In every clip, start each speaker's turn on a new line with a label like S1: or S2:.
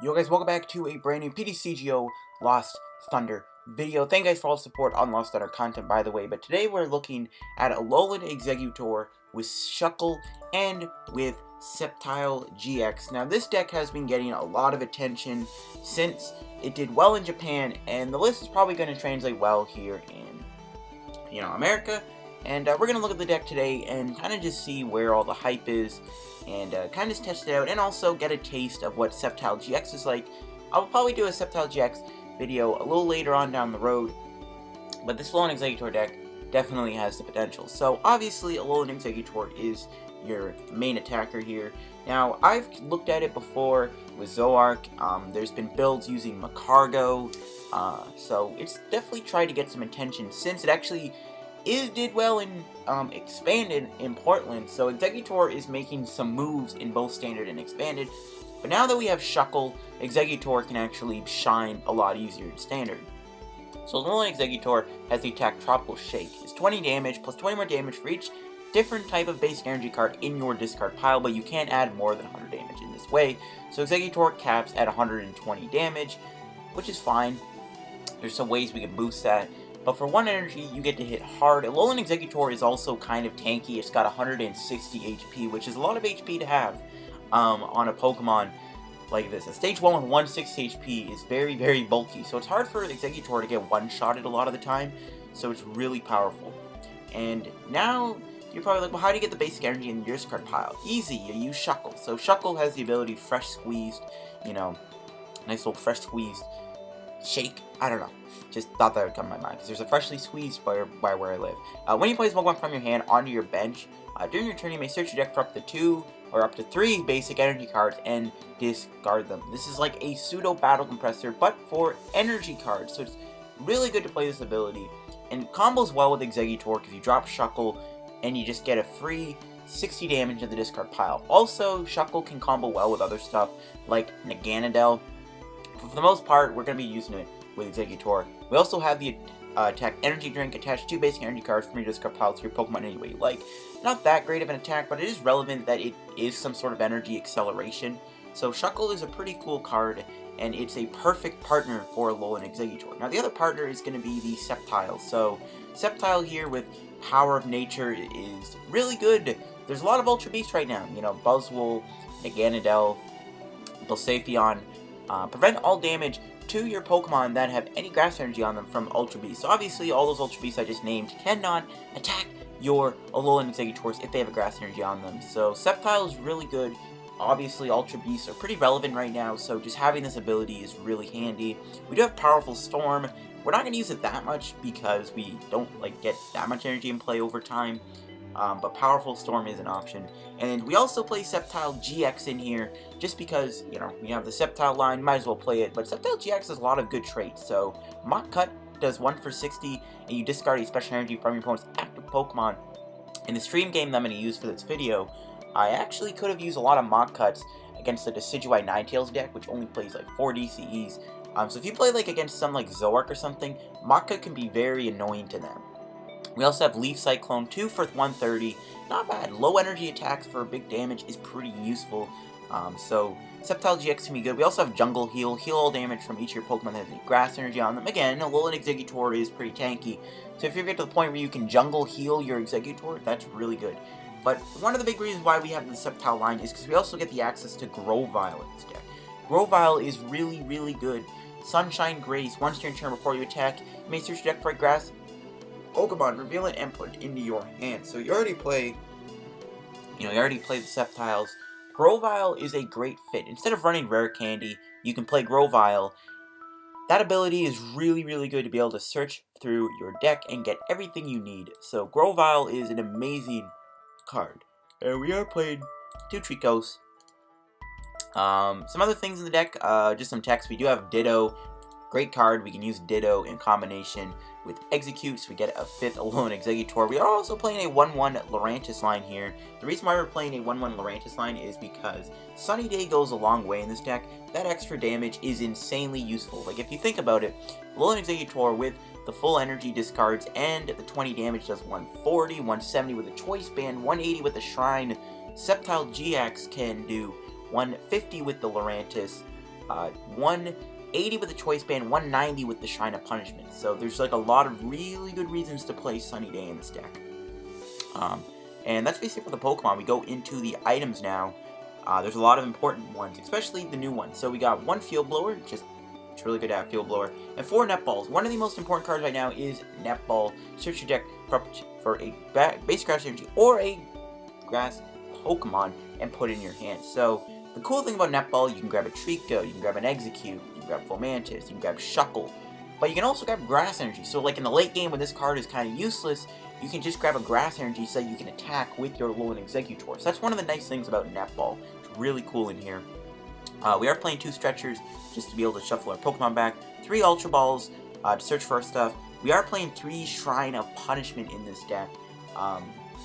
S1: Yo guys, welcome back to a brand new PTCGO Lost Thunder video. Thank you guys for all the support on Lost Thunder content, by the way. But today we're looking at Alolan Exeggutor with Shuckle and with Sceptile-GX. Now this deck has been getting a lot of attention since it did well in Japan, and the list is probably going to translate well here in, America. And we're going to look at the deck today and kind of just see where all the hype is and kind of test it out and also get a taste of what Sceptile-GX is like. I'll probably do a Sceptile-GX video a little later on down the road, but this Alolan Exeggutor deck definitely has the potential. So obviously Alolan Exeggutor is your main attacker here. Now I've looked at it before with Zoroark. There's been builds using Magcargo, so it's definitely tried to get some attention since it actually did well and expanded in Portland. So Exeggutor is making some moves in both standard and expanded. But now that we have Shuckle, Exeggutor can actually shine a lot easier in standard. So Alolan Exeggutor has the attack Tropical Shake. It's 20 damage plus 20 more damage for each different type of basic energy card in your discard pile, but you can't add more than 100 damage in this way. So Exeggutor caps at 120 damage, which is fine. There's some ways we can boost that. But for 1 energy, you get to hit hard. Alolan Exeggutor is also kind of tanky. It's got 160 HP, which is a lot of HP to have on a Pokemon like this. A stage 1 with 160 HP is very, very bulky. So it's hard for Exeggutor to get one-shotted a lot of the time. So it's really powerful. And now you're probably like, well, how do you get the basic energy in your discard pile? Easy, you use Shuckle. So Shuckle has the ability Fresh Squeezed, nice little Fresh Squeezed Shake. I don't know. Just thought that would come to my mind, because there's a freshly squeezed by where I live. When you place Pokemon from your hand onto your bench, during your turn you may search your deck for up to 2 or up to 3 basic energy cards and discard them. This is like a pseudo battle compressor, but for energy cards, so it's really good to play this ability. And it combos well with Exeggutor, because you drop Shuckle and you just get a free 60 damage in the discard pile. Also, Shuckle can combo well with other stuff like Naganadel. For the most part, we're going to be using it with Exeggutor. We also have the attack Energy Drink attached to basic energy cards from your discard pile to your Pokemon any way you like. Not that great of an attack, but it is relevant that it is some sort of energy acceleration. So Shuckle is a pretty cool card, and it's a perfect partner for Alolan Exeggutor. Now the other partner is going to be the Sceptile. So Sceptile here with Power of Nature is really good. There's a lot of Ultra Beasts right now. Buzzwole, Naganadel, Leafeon. Prevent all damage to your Pokemon that have any grass energy on them from Ultra Beasts. So obviously all those Ultra Beasts I just named cannot attack your Alolan Exeggutors if they have a grass energy on them. So Sceptile is really good. Obviously Ultra Beasts are pretty relevant right now, so just having this ability is really handy. We do have Powerful Storm. We're not going to use it that much because we don't get that much energy in play over time. But Powerful Storm is an option. And we also play Sceptile-GX in here, just because, we have the Sceptile line, might as well play it. But Sceptile-GX has a lot of good traits. So, Mach Cut does 1 for 60, and you discard a special energy from your opponent's active Pokemon. In the stream game that I'm going to use for this video, I actually could have used a lot of Mach Cuts against the Decidueye Ninetales deck, which only plays like 4 DCEs. So if you play against some like Zoroark or something, Mach Cut can be very annoying to them. We also have Leaf Cyclone, 2 for 130. Not bad. Low energy attacks for big damage is pretty useful. So Sceptile-GX can be good. We also have Jungle Heal. Heal all damage from each of your Pokemon that has any grass energy on them. Again, Alolan Exeggutor is pretty tanky. So if you get to the point where you can Jungle Heal your Exeggutor, that's really good. But one of the big reasons why we have the Sceptile line is because we also get the access to Grovyle in this deck. Grovyle is really, really good. Sunshine Grace. Once during turn before you attack, you may search your deck for a grass Pokemon, reveal it and put it into your hand. So you already play, the Sceptiles. Grovyle is a great fit. Instead of running Rare Candy, you can play Grovyle. That ability is really, really good to be able to search through your deck and get everything you need. So Grovyle is an amazing card. And we are playing 2 Treeckos. Some other things in the deck, just some text. We do have Ditto. Great card. We can use Ditto in combination with Exeggcute, so we get a 5th Alolan Exeggutor. We are also playing a 1-1 Lurantis line here. The reason why we're playing a 1-1 Lurantis line is because Sunny Day goes a long way in this deck. That extra damage is insanely useful. If you think about it, Alolan Exeggutor with the full energy discards and the 20 damage does 140, 170 with a Choice Band, 180 with the Shrine. Sceptile-GX can do 150 with the Lurantis, 180 with the Choice Band, 190 with the Shrine of Punishment. So there's like a lot of really good reasons to play Sunny Day in this deck. And that's basically for the Pokemon. We go into the items now. There's a lot of important ones, especially the new ones. So we got 1 Field Blower, it's really good to have Field Blower, and 4 Netballs. One of the most important cards right now is Netball. Search your deck for a base grass energy or a grass Pokemon and put it in your hand. So the cool thing about Netball, you can grab a Treecko, you can grab an Exeggcute, you can grab Fomantis, you can grab Shuckle, but you can also grab grass energy. So like in the late game when this card is kind of useless, you can just grab a grass energy so you can attack with your Alolan Exeggutor. So that's one of the nice things about Netball. It's really cool in here. We are playing 2 Stretchers just to be able to shuffle our Pokemon back, 3 Ultra Balls to search for our stuff. We are playing 3 Shrine of Punishment in this deck.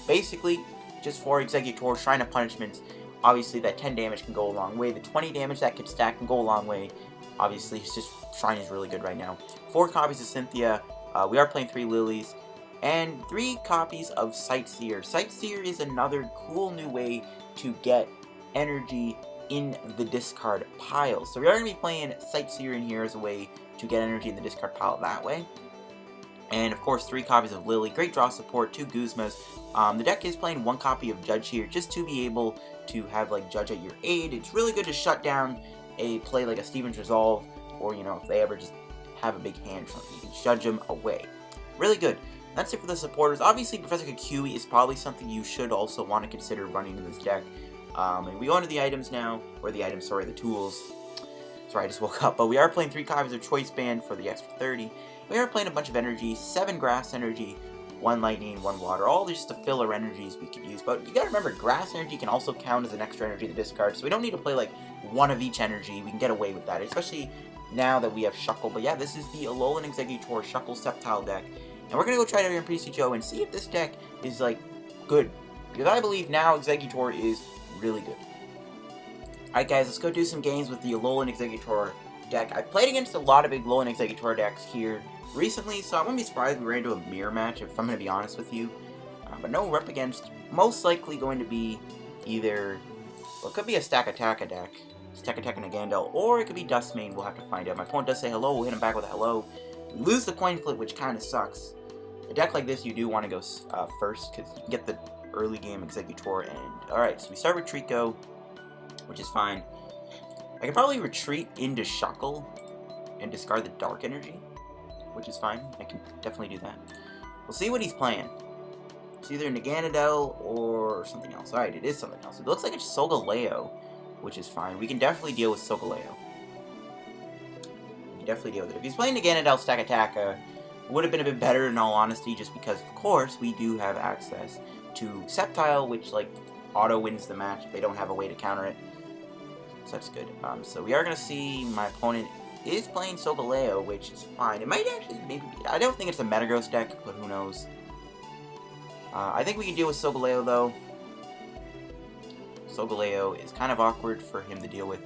S1: Basically, just 4 Exeggutor, Shrine of Punishments. Obviously, that 10 damage can go a long way. The 20 damage that can stack can go a long way. Obviously, it's just Shrine is really good right now. 4 copies of Cynthia. We are playing 3 Lilies. And 3 copies of Sightseer. Sightseer is another cool new way to get energy in the discard pile. So we are going to be playing Sightseer in here as a way to get energy in the discard pile that way. And of course 3 copies of Lillie, great draw support, 2 Guzmas. The deck is playing 1 copy of Judge here just to be able to have like Judge at your aid. It's really good to shut down a play like a Steven's Resolve, or you know, if they ever just have a big hand from you, can judge them away. Really good. That's it for the supporters. Obviously Professor Kikui is probably something you should also want to consider running in this deck. And we go into the items now, or the items, sorry, the tools. Sorry, I just woke up. But we are playing 3 copies of Choice Band for the extra 30. We are playing a bunch of energy, 7 grass energy, 1 lightning, 1 water, all just the filler energies we could use. But you gotta remember, grass energy can also count as an extra energy in the discard, so we don't need to play like 1 of each energy. We can get away with that, especially now that we have Shuckle. But yeah, this is the Alolan Exeggutor Shuckle Sceptile deck. And we're gonna go try it out here in PTCGO and see if this deck is like good. Because I believe now Exeggutor is really good. Alright guys, let's go do some games with the Alolan Exeggutor deck. I've played against a lot of Alolan Exeggutor decks here recently, so I wouldn't be surprised if we ran into a mirror match, if I'm going to be honest with you. But no, we're up against most likely going to be either, well, it could be a Stack-Attacka deck, Stack-Attacka and a Gandalf, or it could be Dustmane. We'll have to find out. My opponent does say hello, we'll hit him back with a hello. We lose the coin flip, which kind of sucks. A deck like this, you do want to go first, because you can get the early game Exeggutor. And alright, so we start with Treecko, which is fine. I could probably retreat into Shuckle and discard the Dark Energy, which is fine. I can definitely do that. We'll see what he's playing. It's either Naganadel or something else. Alright, it is something else. It looks like it's Solgaleo, which is fine. We can definitely deal with Solgaleo. We can definitely deal with it. If he's playing Naganadel Stack-Attacka, it would have been a bit better in all honesty, just because, of course, we do have access to Sceptile, which, like, auto wins the match if they don't have a way to counter it. So that's good. So we are going to see my opponent is playing Solgaleo, which is fine. It might actually, maybe, I don't think it's a Metagross deck, but who knows. I think we can deal with Solgaleo, though. Solgaleo is kind of awkward for him to deal with.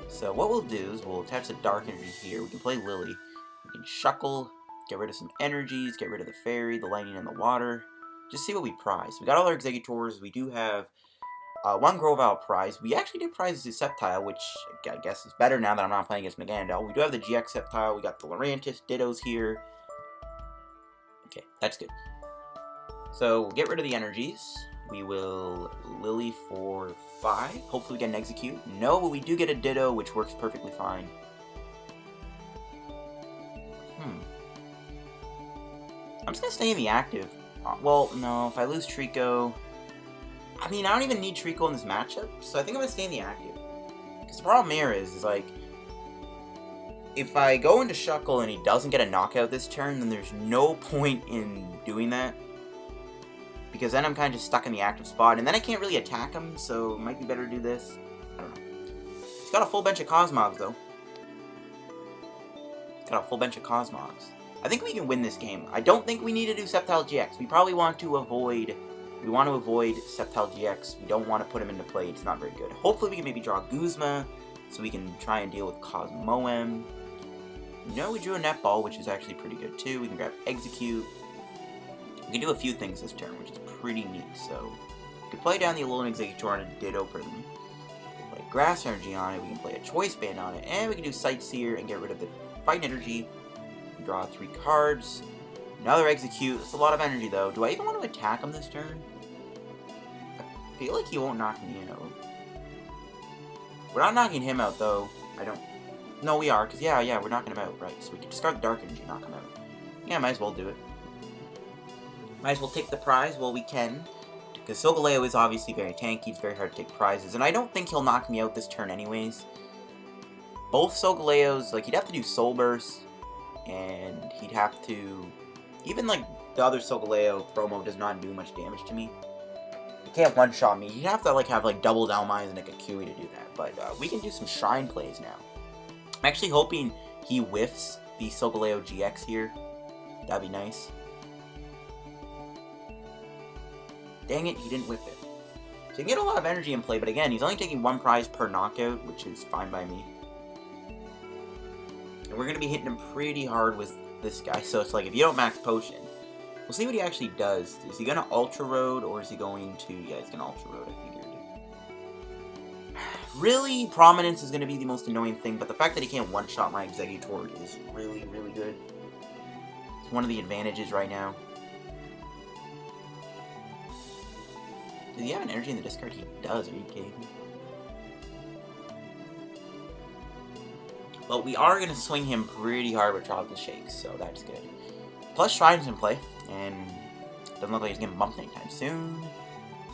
S1: So what we'll do is we'll attach the Dark Energy here. We can play Lillie. We can Shuckle, get rid of some energies, get rid of the Fairy, the Lightning, and the Water. Just see what we prize. We got all our Exeggutors. We do have 1 Grovyle prize. We actually did prize the Sceptile, which I guess is better now that I'm not playing against Naganadel. We do have the GX Sceptile. We got the Lurantis, Dittos here. Okay, that's good. So we'll get rid of the energies. We will Lillie for 5. Hopefully we get an Exeggcute. No, but we do get a Ditto, which works perfectly fine. I'm just going to stay in the active. Well, no, if I lose Treecko... I mean, I don't even need Treecko in this matchup, so I think I'm going to stay in the active. Because the problem here is like... if I go into Shuckle and he doesn't get a knockout this turn, then there's no point in doing that. Because then I'm kind of just stuck in the active spot, and then I can't really attack him, so it might be better to do this. I don't know. He's got a full bench of Cosmogs, though. He's got a full bench of Cosmogs. I think we can win this game. I don't think we need to do Sceptile-GX. We probably want to avoid... we want to avoid Sceptile-GX. We don't want to put him into play. It's not very good. Hopefully we can maybe draw Guzma, so we can try and deal with Cosmoem. No, we drew a Netball, which is actually pretty good, too. We can grab Exeggcute. We can do a few things this turn, which is pretty neat. So, we can play down the Alolan Exeggutor on a Ditto Prism. Like Grass Energy on it, we can play a Choice Band on it, and we can do Sightseer and get rid of the Fight Energy. Draw 3 cards. Another Exeggcute. It's a lot of energy, though. Do I even want to attack him this turn? I feel like he won't knock me out. We're not knocking him out, though. I don't... No, we are, because, yeah, we're knocking him out, right. So we can discard the Dark Energy and knock him out. Yeah, might as well do it. Might as well take the prize while we can. Because Solgaleo is obviously very tanky. It's very hard to take prizes. And I don't think he'll knock me out this turn anyways. Both Solgaleos, like, he'd have to do Soul Burst. And he'd have to... Even, like, the other Solgaleo promo does not do much damage to me. He can't one-shot me. He'd have to, like, have, like, double down mines and, like, a QE to do that. But we can do some Shrine plays now. I'm actually hoping he whiffs the Vallejo GX here. That'd be nice. Dang it, he didn't whiff it. So you can get a lot of energy in play, but again, he's only taking 1 prize per knockout, which is fine by me. And we're going to be hitting him pretty hard with this guy, so it's like, if you don't max potion, we'll see what he actually does. Is he going to Ultra Road, or is he going to... Yeah, he's going to Ultra Road, I figured. Really, Prominence is going to be the most annoying thing, but the fact that he can't one-shot my Exeggutor is really, really good. It's one of the advantages right now. Does he have an energy in the discard? He does, are you kidding me? But we are going to swing him pretty hard with Tropical Shakes, so that's good. Plus Shrine's in play, and doesn't look like he's getting bumped anytime soon.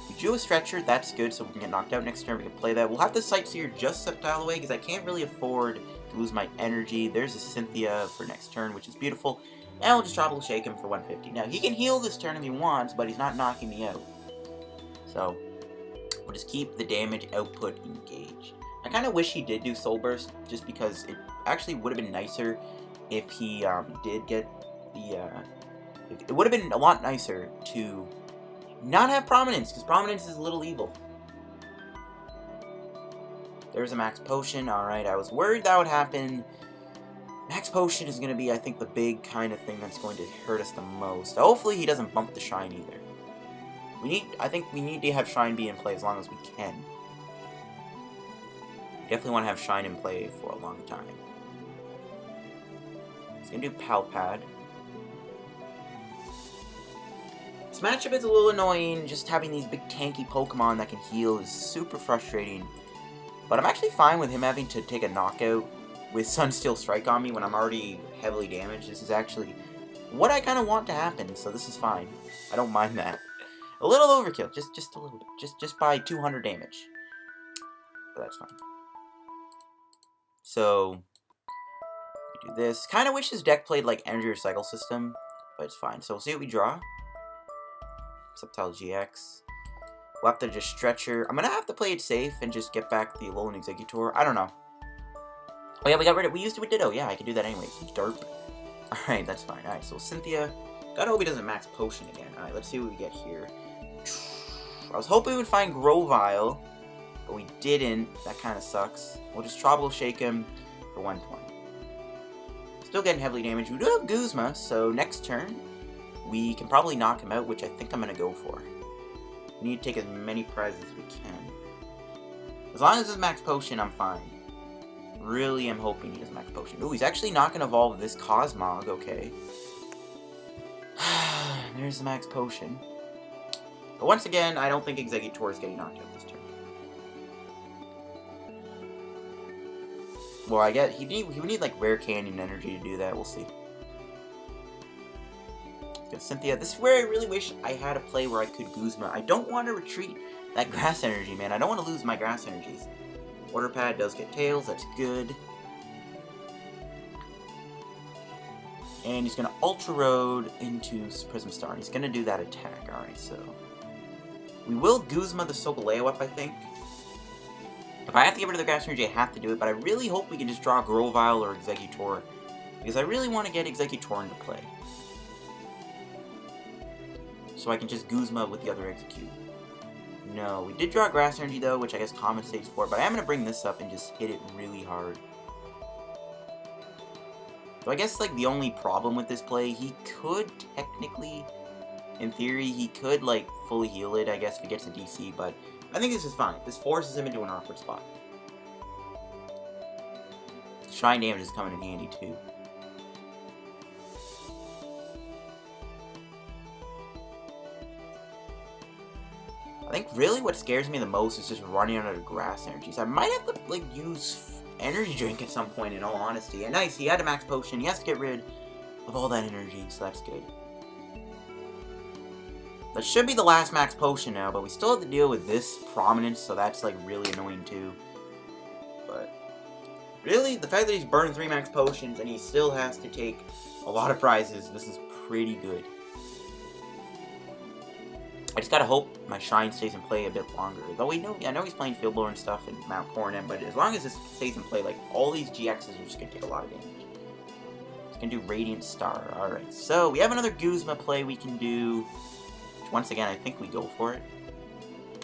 S1: We drew a Stretcher, that's good, so we can get knocked out next turn, we can play that. We'll have to Sightseer just Sceptile away, because I can't really afford to lose my energy. There's a Cynthia for next turn, which is beautiful. And we'll just Tropical Shake him for 150. Now, he can heal this turn if he wants, but he's not knocking me out. So, we'll just keep the damage output engaged. I kind of wish he did do Soul Burst, just because it actually would have been nicer if he did get the... it would have been a lot nicer to not have Prominence, because Prominence is a little evil. There's a Max Potion, alright, I was worried that would happen. Max Potion is going to be, I think, the big kind of thing that's going to hurt us the most. Hopefully he doesn't bump the Shrine either. I think we need to have Shrine be in play as long as we can. Definitely want to have Shrine in play for a long time. He's going to do Palpad. This matchup is a little annoying. Just having these big tanky Pokemon that can heal is super frustrating. But I'm actually fine with him having to take a knockout with Sunsteel Strike on me when I'm already heavily damaged. This is actually what I kind of want to happen, so this is fine. I don't mind that. A little overkill, just a little bit. Just by 200 damage. But that's fine. So, we do this. Kind of wish his deck played like Energy Recycle System, but it's fine. So we'll see what we draw. Sceptile-GX. We'll have to just Stretcher. I'm going to have to play it safe and just get back the Alolan Exeggutor. I don't know. Oh yeah, we got rid of it. We used it with Ditto. Yeah, I can do that anyways. Derp. Alright, that's fine. Alright, so Cynthia. Gotta hope he doesn't max potion again. Alright, let's see what we get here. I was hoping we would find Grovyle, but we didn't. That kind of sucks. We'll just Tropical Shake him for 120. Still getting heavily damaged. We do have Guzma, so next turn we can probably knock him out, which I think I'm going to go for. We need to take as many prizes as we can. As long as it's max potion, I'm fine. Really am hoping he has max potion. Ooh, he's actually not going to evolve this Cosmog, okay. There's the max potion. But once again, I don't think Exeggutor is getting knocked out this turn. Well, I guess he would need like Rare Canyon energy to do that. We'll see. Cynthia. This is where I really wish I had a play where I could Guzma. I don't want to retreat that grass energy, man. I don't want to lose my grass energies. Water Pad does get Tails. That's good. And he's going to Ultra Road into Prism Star. And he's going to do that attack. Alright, so we will Guzma the Solgaleo up, I think. If I have to get rid of the grass energy, I have to do it. But I really hope we can just draw Grovyle or Exeggutor, because I really want to get Exeggutor into play. So I can just Guzma with the other Exeggcute. No, we did draw Grass Energy though, which I guess compensates for it, but I am going to bring this up and just hit it really hard. So I guess like the only problem with this play, he could technically, in theory, he could like fully heal it, I guess, if he gets a DC, but I think this is fine. This forces him into an awkward spot. Shrine damage is coming in handy too. I think really what scares me the most is just running out of grass energies. I might have to like use energy drink at some point in all honesty. And nice, he had a max potion. He has to get rid of all that energy, so that's good. That should be the last max potion now, but we still have to deal with this prominence, so that's like really annoying too. But really, the fact that he's burned 3 max potions and he still has to take a lot of prizes, this is pretty good. I just gotta hope my Shrine stays in play a bit longer. Though I know he's playing Field Blower and stuff and Mount Coronet, but as long as this stays in play, like, all these GXs are just gonna take a lot of damage. It's gonna do Radiant Star. Alright, so we have another Guzma play we can do. Once again, I think we go for it.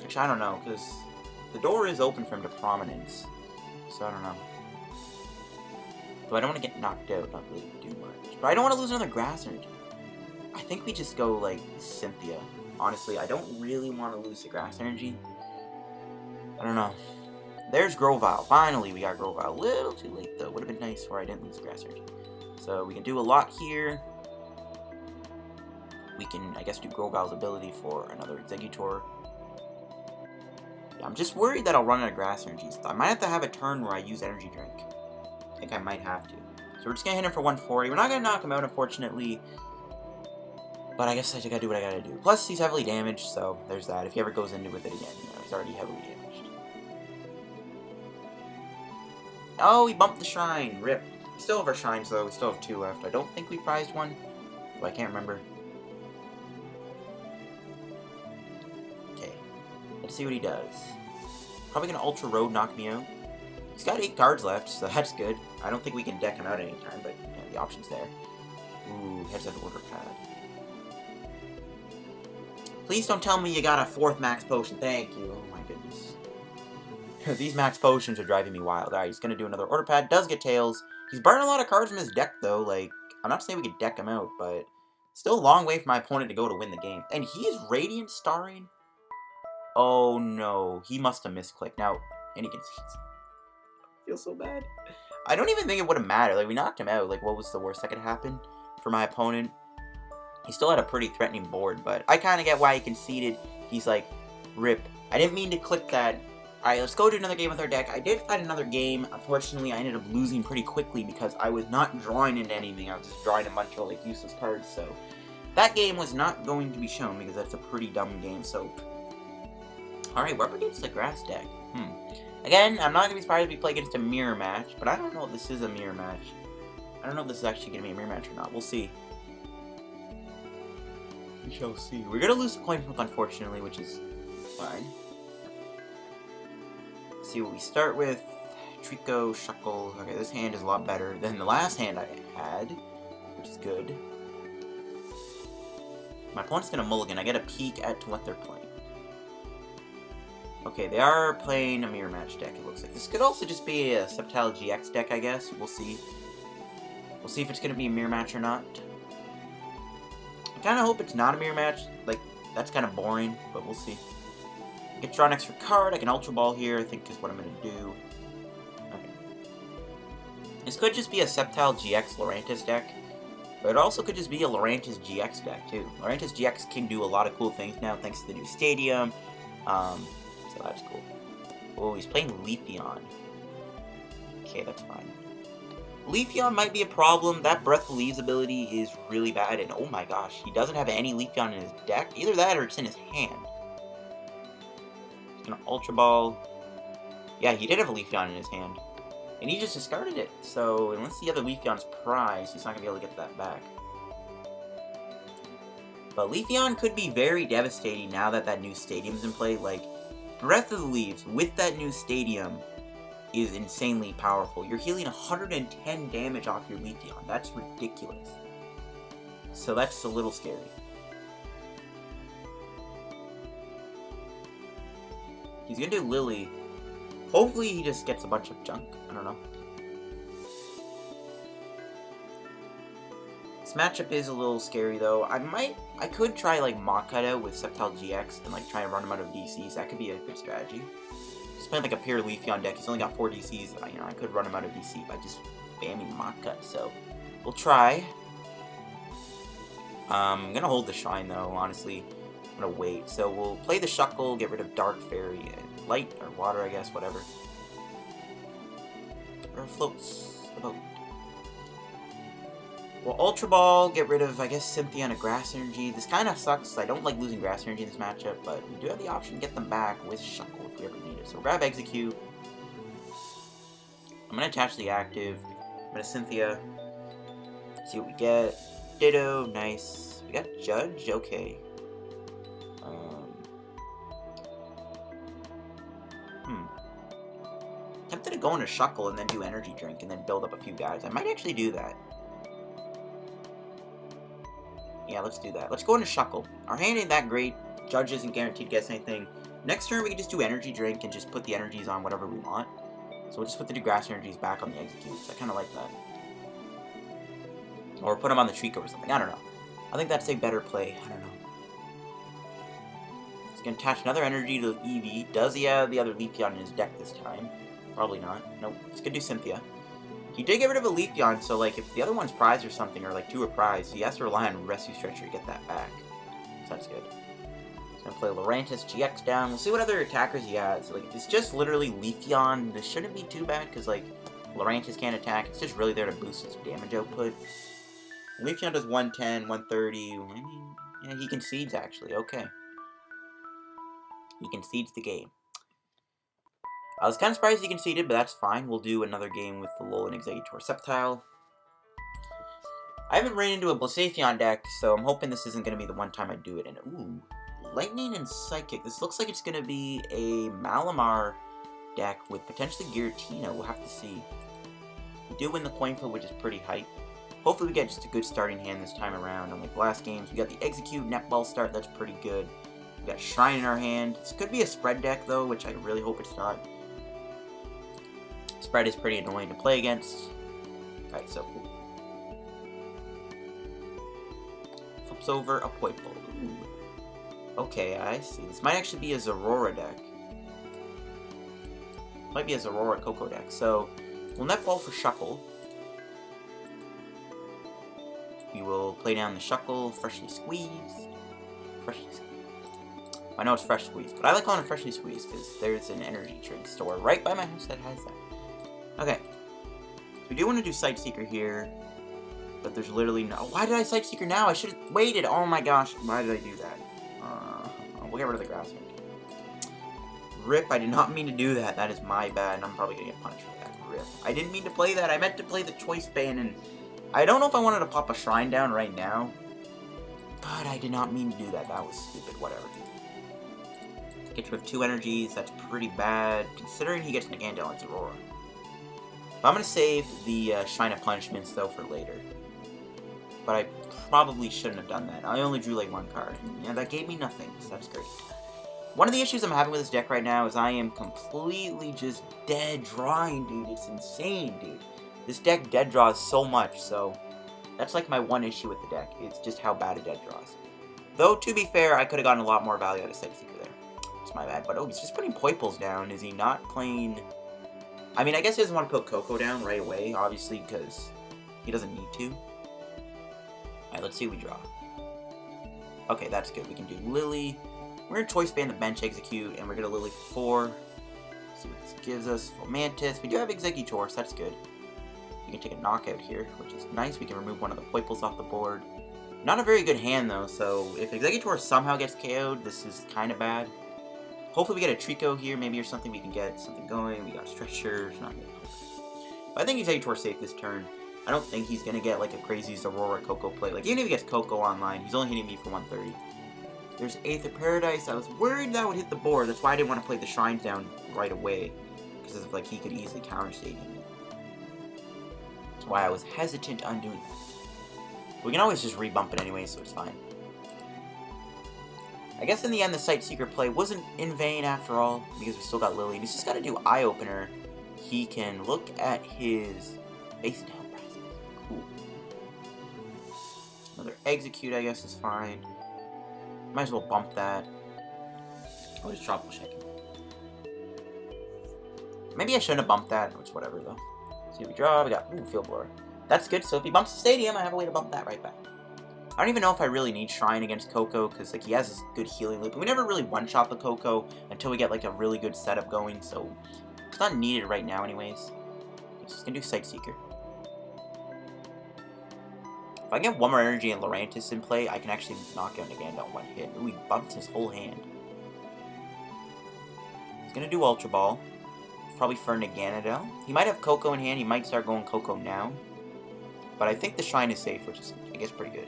S1: Actually, I don't know, because the door is open for him to prominence. So I don't know. But I don't want to get knocked out, not really do much. But I don't want to lose another grass energy. I think we just go, like, Cynthia. Honestly, I don't really want to lose the grass energy. I don't know. There's Grovyle. Finally, we got Grovyle. A little too late, though. Would have been nice where I didn't lose the grass energy. So we can do a lot here. We can, I guess, do Grovyle's ability for another Exeggutor. Yeah, I'm just worried that I'll run out of grass energies. I might have to have a turn where I use energy drink. I think I might have to. So we're just going to hit him for 140. We're not going to knock him out, unfortunately. But I guess I just gotta do what I gotta do. Plus, he's heavily damaged, so there's that. If he ever goes into with it again, you know, he's already heavily damaged. Oh, he bumped the Shrine. Rip. We still have our Shrines, though. We still have 2 left. I don't think we prized one. But I can't remember. Okay. Let's see what he does. Probably gonna Ultra Road knock me out. He's got 8 cards left, so that's good. I don't think we can deck him out anytime, but yeah, the option's there. Ooh, heads up order pad. Please don't tell me you got a 4th max potion. Thank you. Oh my goodness. These max potions are driving me wild. Alright, he's gonna do another order pad. Does get tails. He's burning a lot of cards from his deck, though. Like, I'm not saying we could deck him out, but still a long way for my opponent to go to win the game. And he is Radiant Starring? Oh no. He must have misclicked. Now, and he can see. I feel so bad. I don't even think it would have mattered. Like, we knocked him out. Like, what was the worst that could happen for my opponent? He still had a pretty threatening board, but I kind of get why he conceded. He's like, rip. I didn't mean to click that. Alright, let's go do another game with our deck. I did find another game. Unfortunately, I ended up losing pretty quickly because I was not drawing into anything. I was just drawing a bunch of, like, useless cards, so that game was not going to be shown because that's a pretty dumb game, so alright, we're up against the grass deck. Again, I'm not going to be surprised if we play against a mirror match, but I don't know if this is a mirror match. I don't know if this is actually going to be a mirror match or not. We'll see. We shall see. We're gonna lose the coin flip, unfortunately, which is fine. Let's see what we start with. Treecko, Shuckle. Okay, this hand is a lot better than the last hand I had, which is good. My opponent's gonna mulligan. I get a peek at what they're playing. Okay, they are playing a mirror match deck, it looks like. This could also just be a Sceptile-GX deck, I guess. We'll see. We'll see if it's gonna be a mirror match or not. I kind of hope it's not a mirror match. Like, that's kind of boring, but we'll see. I can draw an extra card. I can Ultra Ball here, I think is what I'm going to do. Okay. This could just be a Sceptile-GX Lurantis deck, but it also could just be a Lurantis GX deck, too. Lurantis GX can do a lot of cool things now, thanks to the new stadium. So that's cool. Oh, he's playing Leafeon. Okay, that's fine. Leafeon might be a problem. That Breath of Leaves ability is really bad, and oh my gosh, he doesn't have any Leafeon in his deck. Either that or it's in his hand. He's gonna Ultra Ball. Yeah, he did have a Leafeon in his hand. And he just discarded it. So, unless the other Leafeon's prized, he's not gonna be able to get that back. But Leafeon could be very devastating now that that new stadium's in play. Like, Breath of the Leaves with that new stadium is insanely powerful. You're healing 110 damage off your Leafeon. That's ridiculous. So that's a little scary. He's gonna do Lillie. Hopefully he just gets a bunch of junk. I don't know. This matchup is a little scary though. I could try like Mock Cutout with Sceptile-GX and like try and run him out of DCs. That could be a good strategy. Just playing like a pure Leafeon deck. He's only got 4 DCs. You know, I could run him out of DC, but I just spamming Maka, so we'll try. I'm gonna hold the Shrine though, honestly. I'm gonna wait. So we'll play the Shuckle, get rid of Dark Fairy and Light, or Water, I guess, whatever. Or floats the boat. Well, Ultra Ball, get rid of, I guess, Cynthia and a Grass Energy. This kind of sucks. I don't like losing Grass Energy in this matchup, but we do have the option to get them back with Shuckle if we ever need it. So we'll grab Exeggcute. I'm going to attach the active. I'm going to Cynthia. See what we get. Ditto, nice. We got Judge, okay. Tempted to go into Shuckle and then do Energy Drink and then build up a few guys. I might actually do that. Yeah, let's do that. Let's go into Shuckle. Our hand ain't that great. Judge isn't guaranteed to guess anything. Next turn, we can just do Energy Drink and just put the energies on whatever we want. So we'll just put the new Grass Energies back on the Exeggcute. I kind of like that. Or put them on the Treecko or something. I don't know. I think that's a better play. I don't know. He's going to attach another energy to Eevee. Does he have the other Leafeon in his deck this time? Probably not. Nope. He's going to do Cynthia. He did get rid of a Leafeon, so like if the other one's prized or something, or like two are prized, he has to rely on Rescue Stretcher to get that back. So that's good. He's gonna play Lurantis GX down. We'll see what other attackers he has. Like if it's just literally Leafeon, this shouldn't be too bad because like Lurantis can't attack. It's just really there to boost his damage output. Leafeon does 110, 130. I mean, yeah, he concedes actually. Okay. He concedes the game. I was kind of surprised he conceded, but that's fine. We'll do another game with the Alolan Exeggutor Sceptile. I haven't ran into a Blazion deck, so I'm hoping this isn't going to be the one time I do it. And ooh, Lightning and Psychic. This looks like it's going to be a Malamar deck with potentially Giratina. We'll have to see. We do win the coin flip, which is pretty hype. Hopefully we get just a good starting hand this time around. Unlike last games, we got the Exeggcute Netball start. That's pretty good. We got Shrine in our hand. This could be a spread deck, though, which I really hope it's not. Spread is pretty annoying to play against. Alright, so cool. Flips over a Poiple. Okay, I see. This might actually be a Zorora deck. Might be a Zorora Coco deck. So, we'll netball for Shuckle. We will play down the Shuckle, freshly squeezed. Freshly squeezed. I know it's fresh squeezed, but I like calling it freshly squeezed because there's an energy drink store right by my house that has that. Okay, we do want to do Sightseer here, but there's literally no... Why did I Sightseer now? I should have waited. Oh my gosh, why did I do that? We'll get rid of the grass. Rip, I did not mean to do that. That is my bad, and I'm probably going to get punished for that. Rip. I didn't mean to play that. I meant to play the Choice Band, and I don't know if I wanted to pop a Shrine down right now, but I did not mean to do that. That was stupid. Whatever. Gets rid of 2 energies. That's pretty bad, considering he gets Nagandel and Zorora. I'm going to save the Shrine of Punishments, though, for later. But I probably shouldn't have done that. I only drew, like, 1 card. And yeah, that gave me nothing, so that's great. One of the issues I'm having with this deck right now is I am completely just dead drawing, dude. It's insane, dude. This deck dead draws so much, so that's, like, my one issue with the deck. It's just how bad it dead draws. Though, to be fair, I could have gotten a lot more value out of Sightseer there. It's my bad. But, oh, he's just putting Poiples down. Is he not playing... I mean, I guess he doesn't want to put Coco down right away, obviously, because he doesn't need to. Alright, let's see what we draw. Okay, that's good. We can do Lillie. We're going to Choice Band the bench Exeggcute, and we're going to Lillie for 4. Let's see what this gives us. Fomantis. We do have Exeggutor, so that's good. We can take a knockout here, which is nice. We can remove one of the Poiples off the board. Not a very good hand, though, so if Exeggutor somehow gets KO'd, this is kind of bad. Hopefully we get a Treecko here, maybe, or something. We can get something going. We got Stretcher. Not good. I think Exeggutor's safe this turn. I don't think he's going to get, like, a crazy Zorora Coco play. Like, even if he gets Coco online, he's only hitting me for 130. There's Aether Paradise. I was worried that would hit the board. That's why I didn't want to play the Shrines down right away. Because, like, he could easily counter-stage me. That's why I was hesitant on doing that. We can always just rebump it anyway, so it's fine. I guess in the end, the Sightseer play wasn't in vain after all, because we still got Lillie, and he's just got to do Eye Opener. He can look at his face down presence. Cool. Another Exeggcute, I guess, is fine. Might as well bump that. I'll just Tropical Check him. Maybe I shouldn't have bumped that. It's whatever, though. See, we draw. We got, ooh, Field Blower. That's good. So if he bumps the stadium, I have a way to bump that right back. I don't even know if I really need Shrine against Coco, because like he has this good healing loop. We never really one-shot the Coco until we get like a really good setup going, so it's not needed right now anyways. Just gonna do Sightseer. If I get one more energy and Lurantis in play, I can actually knock out Nagano in one hit. Ooh, he bumped his whole hand. He's gonna do Ultra Ball. Probably for Nagano. He might have Coco in hand, he might start going Coco now. But I think the Shrine is safe, which is, I guess, pretty good.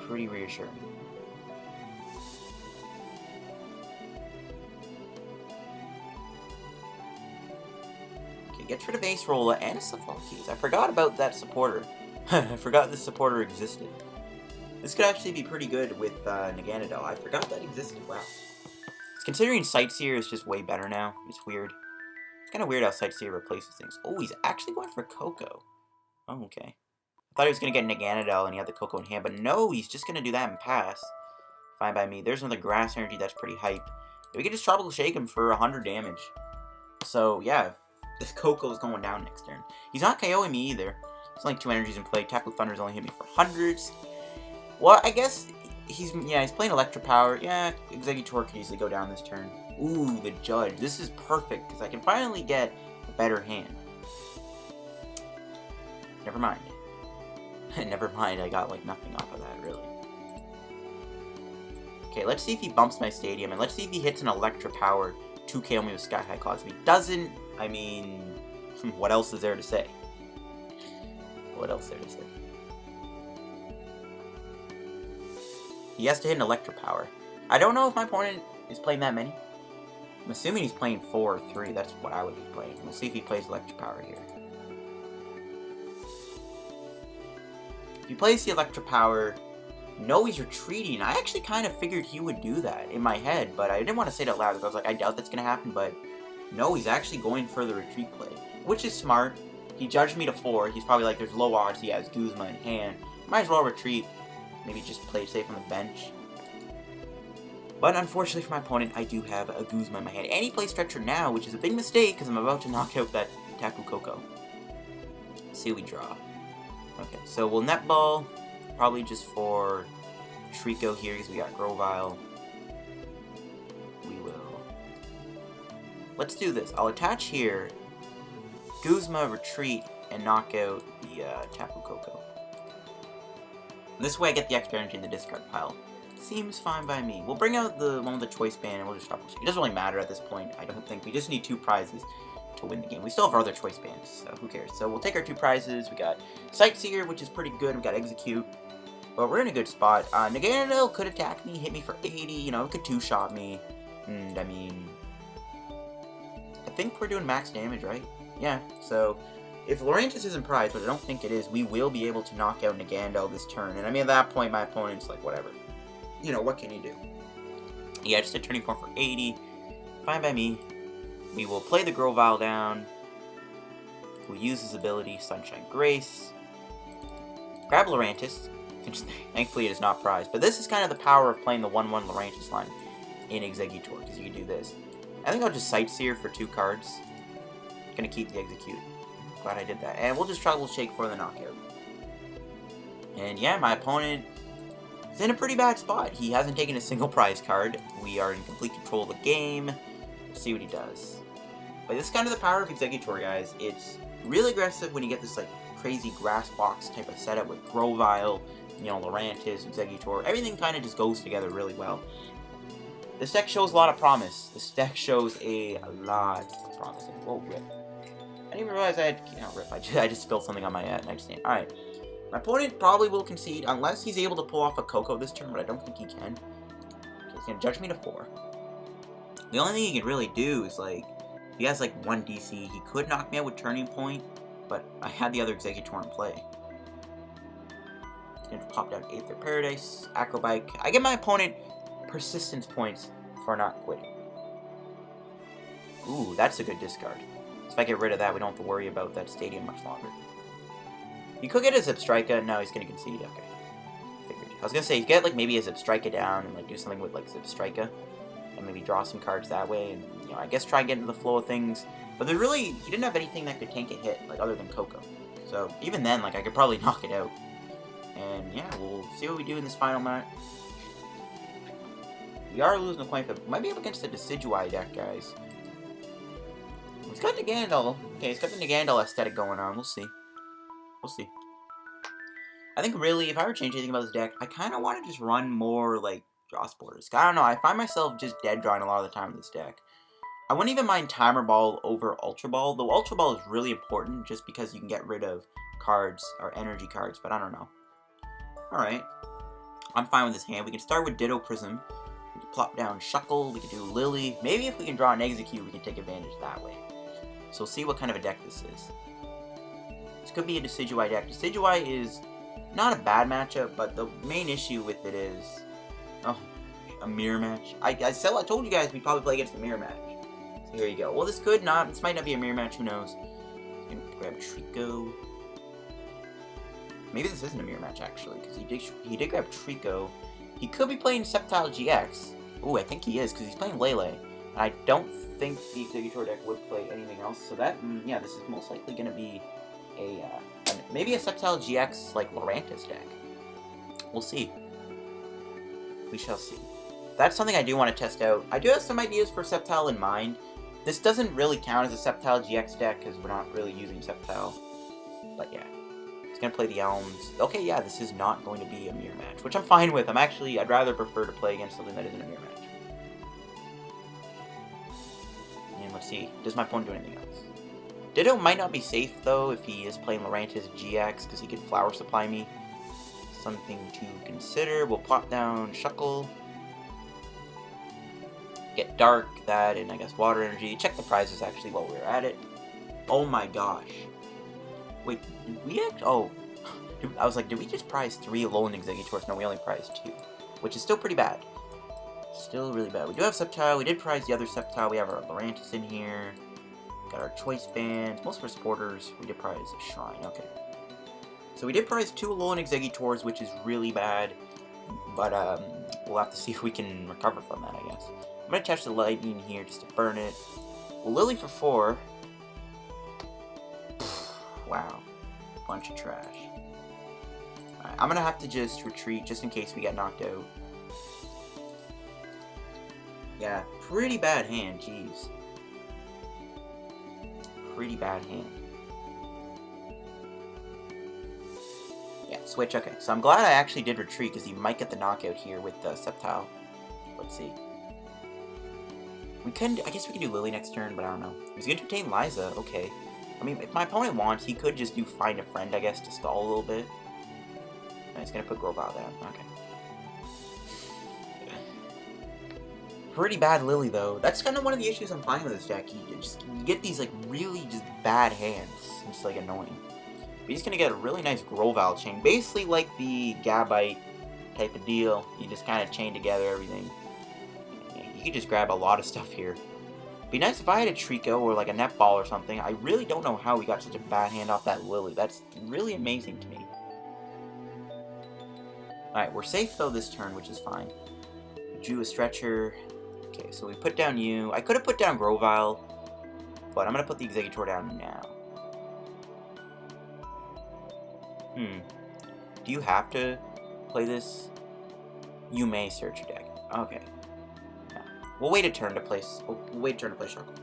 S1: Pretty reassuring. Okay, gets rid of Ace Rolla and a Sceptile. I forgot about that supporter. I forgot this supporter existed. This could actually be pretty good with Nagano. I forgot that existed. Wow. Considering Sightseer is just way better now. It's weird. It's kind of weird how Sightseer replaces things. Oh, he's actually going for Coco. Oh, okay. I thought he was going to get Nagano and he had the Coco in hand, but no, he's just going to do that and pass. Fine by me. There's another Grass Energy that's pretty hype. We can just Tropical Shake him for 100 damage. So, yeah, this Coco is going down next turn. He's not KOing me either. It's only 2 energies in play. Tapu Thunder's only hit me for hundreds. Well, I guess he's playing Electro Power. Yeah, Exeggutor could easily go down this turn. Ooh, the Judge. This is perfect, because I can finally get a better hand. Never mind. Never mind, I got, like, nothing off of that, really. Okay, let's see if he bumps my Stadium, and let's see if he hits an Electro Power 2KO me with Sky High Claws. If he doesn't, I mean, what else is there to say? What else is there to say? He has to hit an Electro Power. I don't know if my opponent is playing that many. I'm assuming he's playing 4 or 3. That's what I would be playing. We'll see if he plays Electro Power here. If he plays the Electro Power, no, he's retreating. I actually kind of figured he would do that in my head, but I didn't want to say it out loud because I was like, I doubt that's going to happen, but no, he's actually going for the retreat play, which is smart. He judged me to 4. He's probably like, there's low odds he has Guzma in hand. Might as well retreat. Maybe just play safe on the bench. But unfortunately for my opponent, I do have a Guzma in my hand. And he plays Stretcher now, which is a big mistake because I'm about to knock out that Tapu Koko. Let's see what we draw. Okay, so we'll Netball. Probably just for Treecko here because we got Grovyle. We will. Let's do this. I'll attach here. Guzma, retreat, and knock out the Tapu Koko. This way I get the extra energy in the discard pile. Seems fine by me. We'll bring out the one with the choice band and we'll just Tropical Shake. It doesn't really matter at this point, I don't think. We just need 2 prizes to win the game. We still have our other choice bands, so who cares? So we'll take our 2 prizes. We got Sightseer, which is pretty good. We got Exeggcute. But we're in a good spot. Nagano could attack me, hit me for 80. You know, it could 2-shot me. And, I mean, I think we're doing max damage, right? Yeah, so if Lurantis isn't prized, but I don't think it is, we will be able to knock out Nagano this turn. And I mean, at that point, my opponent's like, whatever. You know, what can you do? Yeah, just a turning point for 80. Fine by me. We will play the Grovyle down. We'll use his ability, Sunshine Grace. Grab Lurantis. Thankfully, it is not prized. But this is kind of the power of playing the 1-1 Lurantis line in Exeggutor, because you can do this. I think I'll just Sightseer for 2 cards. Gonna keep the Exeggcute. Glad I did that. And we'll just Tropical Shake for the knockout. And yeah, my opponent is in a pretty bad spot. He hasn't taken a single prize card. We are in complete control of the game. Let's see what he does. But this is kind of the power of Exeggutor, guys. It's really aggressive when you get this like crazy grass box type of setup with Grovyle, you know, Lurantis, Exeggutor. Everything kind of just goes together really well. This deck shows a lot of promise. This deck shows a lot of promise. Whoa, rip. I didn't even realize I had, you know, rip. I just spilled something on my nightstand. Alright. My opponent probably will concede unless he's able to pull off a Coco this turn, but I don't think he can. Okay, he's going to judge me to 4. The only thing he can really do is, like, if he has, like, 1 DC, he could knock me out with Turning Point, but I had the other Exeggutor in play. He's going to pop down Aether Paradise, Acrobike. I give my opponent persistence points for not quitting. Ooh, that's a good discard. So if I get rid of that, we don't have to worry about that stadium much longer. You could get a Zipstrika. No, he's going to concede. Okay. Figured. I was going to say, you get, like, maybe a Zipstrika down and, like, do something with, like, Zipstrika. and maybe draw some cards that way, and, you know, I guess try and get into the flow of things. But he didn't have anything that could tank a hit, like, other than Coco. So, even then, like, I could probably knock it out. And, yeah, we'll see what we do in this final match. We are losing the coin flip. Might be up against the Decidueye deck, guys. He's got the Nagandal. Okay, he's got the Nagandal aesthetic going on. We'll see. We'll see. I think, really, if I were to change anything about this deck, I kind of want to just run more, like, draw sporters. I don't know, I find myself just dead drawing a lot of the time in this deck. I wouldn't even mind Timer Ball over Ultra Ball, though Ultra Ball is really important just because you can get rid of cards, or energy cards, but I don't know. Alright. I'm fine with this hand. We can start with Ditto Prism. We can plop down Shuckle, we can do Lillie. Maybe if we can draw an Exeggcute, we can take advantage that way. So we'll see what kind of a deck this is. This could be a Decidueye deck. Decidueye is not a bad matchup, but the main issue with it is... oh, a mirror match. I told you guys we'd probably play against a mirror match. So here you go. Well, this might not be a mirror match, who knows. I'm gonna grab Treecko. Maybe this isn't a mirror match, actually, because he did grab Treecko. He could be playing Sceptile-GX. Ooh, I think he is, because he's playing Lele. And I don't think the Exeggutor deck would play anything else, so that, yeah, this is most likely going to be maybe a Sceptile-GX, like, Lurantis deck. We'll see. We shall see. That's something I do want to test out. I do have some ideas for Sceptile in mind. This doesn't really count as a Sceptile-GX deck, because we're not really using Sceptile. But yeah. He's going to play the Elms. Okay, yeah, this is not going to be a mirror match, which I'm fine with. I'd rather prefer to play against something that isn't a mirror match. And let's see, does my opponent do anything else? Ditto might not be safe, though, if he is playing Lurantis GX, because he could Flower Supply me. Something to consider. We'll plop down Shuckle. Get Dark, that, and I guess Water Energy. Check the prizes, actually, while we're at it. Oh my gosh. Wait, did we actually... oh. I was like, did we just prize 3 Alolan Exeggutors? No, we only prized 2. Which is still pretty bad. Still really bad. We do have Sceptile. We did prize the other Sceptile. We have our Lurantis in here. Got our Choice Bands. Most of our supporters. We did prize a Shrine. Okay. So we did prize 2 Alolan Exeggutors, which is really bad. But, we'll have to see if we can recover from that, I guess. I'm going to attach the Lightning here just to burn it. Lillie for 4. Wow. Bunch of trash. Alright, I'm going to have to just retreat just in case we get knocked out. Yeah, pretty bad hand, jeez. Pretty bad hand. Yeah, switch, okay. So I'm glad I actually did retreat, because he might get the knockout here with the Sceptile. Let's see. I guess we can do Lillie next turn, but I don't know. He's going to entertain Liza, okay. I mean, if my opponent wants, he could just do Find a Friend, I guess, to stall a little bit. And he's going to put Grovyle down, okay. Pretty bad Lillie, though. That's kind of one of the issues I'm finding with this deck. You get these, like, really just bad hands. It's, like, annoying. But he's going to get a really nice Grovyle chain. Basically like the Gabite type of deal. You just kind of chain together everything. You could just grab a lot of stuff here. Be nice if I had a Treecko or, like, a Netball or something. I really don't know how we got such a bad hand off that Lillie. That's really amazing to me. Alright, we're safe, though, this turn, which is fine. Drew a Stretcher. Okay, so we put down you. I could have put down Grovyle, but I'm going to put the Exeggutor down now. Do you have to play this? You may search your deck. Okay. Yeah. We'll wait a turn to play. We'll wait a turn to play Shuckle.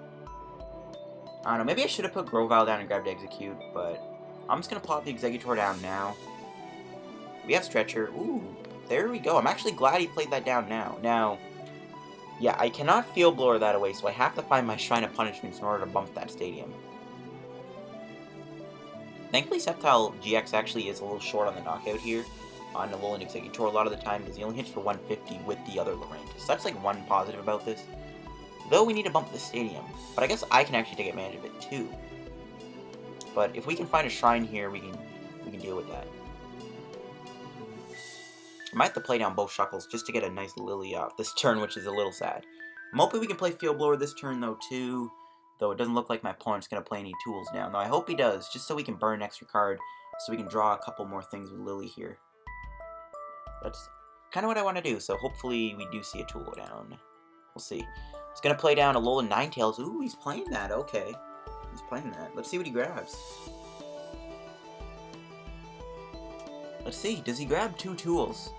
S1: I don't know. Maybe I should have put Grovyle down and grabbed Exeggcute, but I'm just going to plop the Exeggutor down now. We have Stretcher. Ooh, there we go. I'm actually glad he played that down now. Now... yeah, I cannot Field Blower that away, so I have to find my Shrine of Punishment in order to bump that stadium. Thankfully, Sceptile-GX actually is a little short on the knockout here on Alolan Exeggutor a lot of the time, because he only hits for 150 with the other Lurantis. So that's like one positive about this. Though we need to bump the stadium, but I guess I can actually take advantage of it too. But if we can find a Shrine here, we can deal with that. I might have to play down both Shuckles just to get a nice Lillie off this turn, which is a little sad. I'm hoping we can play Field Blower this turn, though, too. Though it doesn't look like my opponent's going to play any tools now. Though I hope he does, just so we can burn an extra card, so we can draw a couple more things with Lillie here. That's kind of what I want to do, so hopefully we do see a tool go down. We'll see. He's gonna play down Alolan Ninetales. Ooh, he's playing that. Okay. He's playing that. Let's see what he grabs. Let's see. Does he grab 2 tools?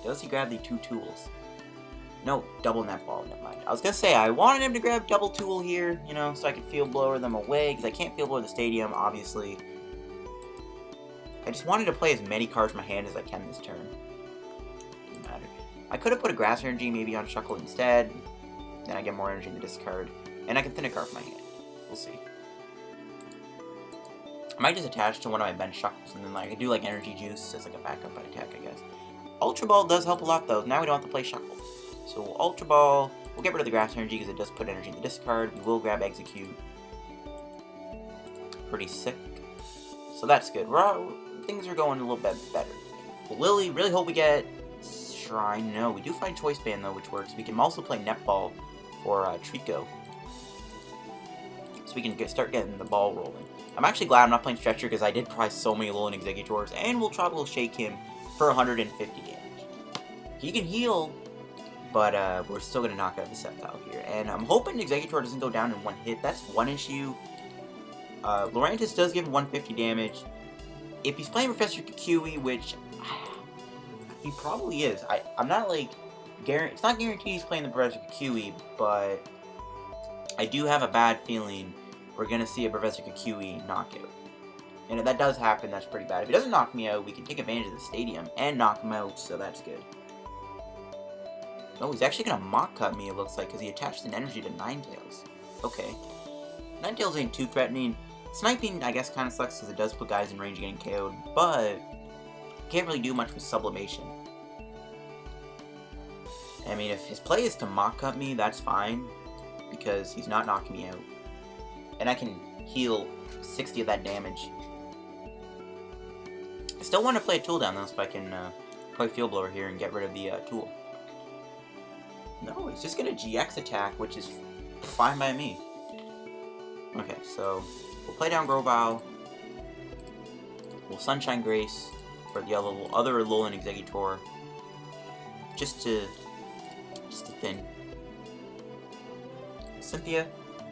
S1: Does he grab the 2 tools? No, double netball. Never mind. I was gonna say, I wanted him to grab double tool here, you know, so I could field blower them away, because I can't field blower the stadium, obviously. I just wanted to play as many cards in my hand as I can this turn. Doesn't matter. I could have put a grass energy maybe on Shuckle instead. Then I get more energy in the discard. And I can thin a card from my hand. We'll see. I might just attach to one of my bench Shuckles, and then like I do like energy juice as like a backup attack, I guess. Ultra Ball does help a lot though. Now we don't have to play Shuckle. So Ultra Ball, we'll get rid of the grass energy because it does put energy in the discard. We will grab Exeggcute. Pretty sick. So that's good. Things are going a little bit better. Well, Lillie, really hope we get Shrine. No, we do find Choice Band though, which works. We can also play Netball for Treecko. So we can start getting the ball rolling. I'm actually glad I'm not playing Stretcher because I did prize so many Alolan Exeggutors, and we'll Tropical Shake him for 150 damage. He can heal, but we're still going to knock out the Sceptile here. And I'm hoping Exeggutor doesn't go down in one hit. That's one issue. Lurantis does give him 150 damage. If he's playing Professor Kukui, which he probably is. I'm not like... It's not guaranteed he's playing the Professor Kukui, but I do have a bad feeling we're going to see a Professor Kukui knockout. And if that does happen, that's pretty bad. If he doesn't knock me out, we can take advantage of the stadium and knock him out, so that's good. Oh, he's actually going to Mach Cut me, it looks like, because he attached an energy to Ninetales. Okay. Ninetales ain't too threatening. Sniping, I guess, kind of sucks because it does put guys in range of getting KO'd, but can't really do much with Sublimation. I mean, if his play is to Mach Cut me, that's fine, because he's not knocking me out. And I can heal 60 of that damage. I still want to play a tool down, though, so I can play Field Blower here and get rid of the tool. No, he's just going to GX attack, which is fine by me. Okay, so we'll play down Grovyle. We'll Sunshine Grace for the other Alolan Exeggutor. Just to thin. Cynthia.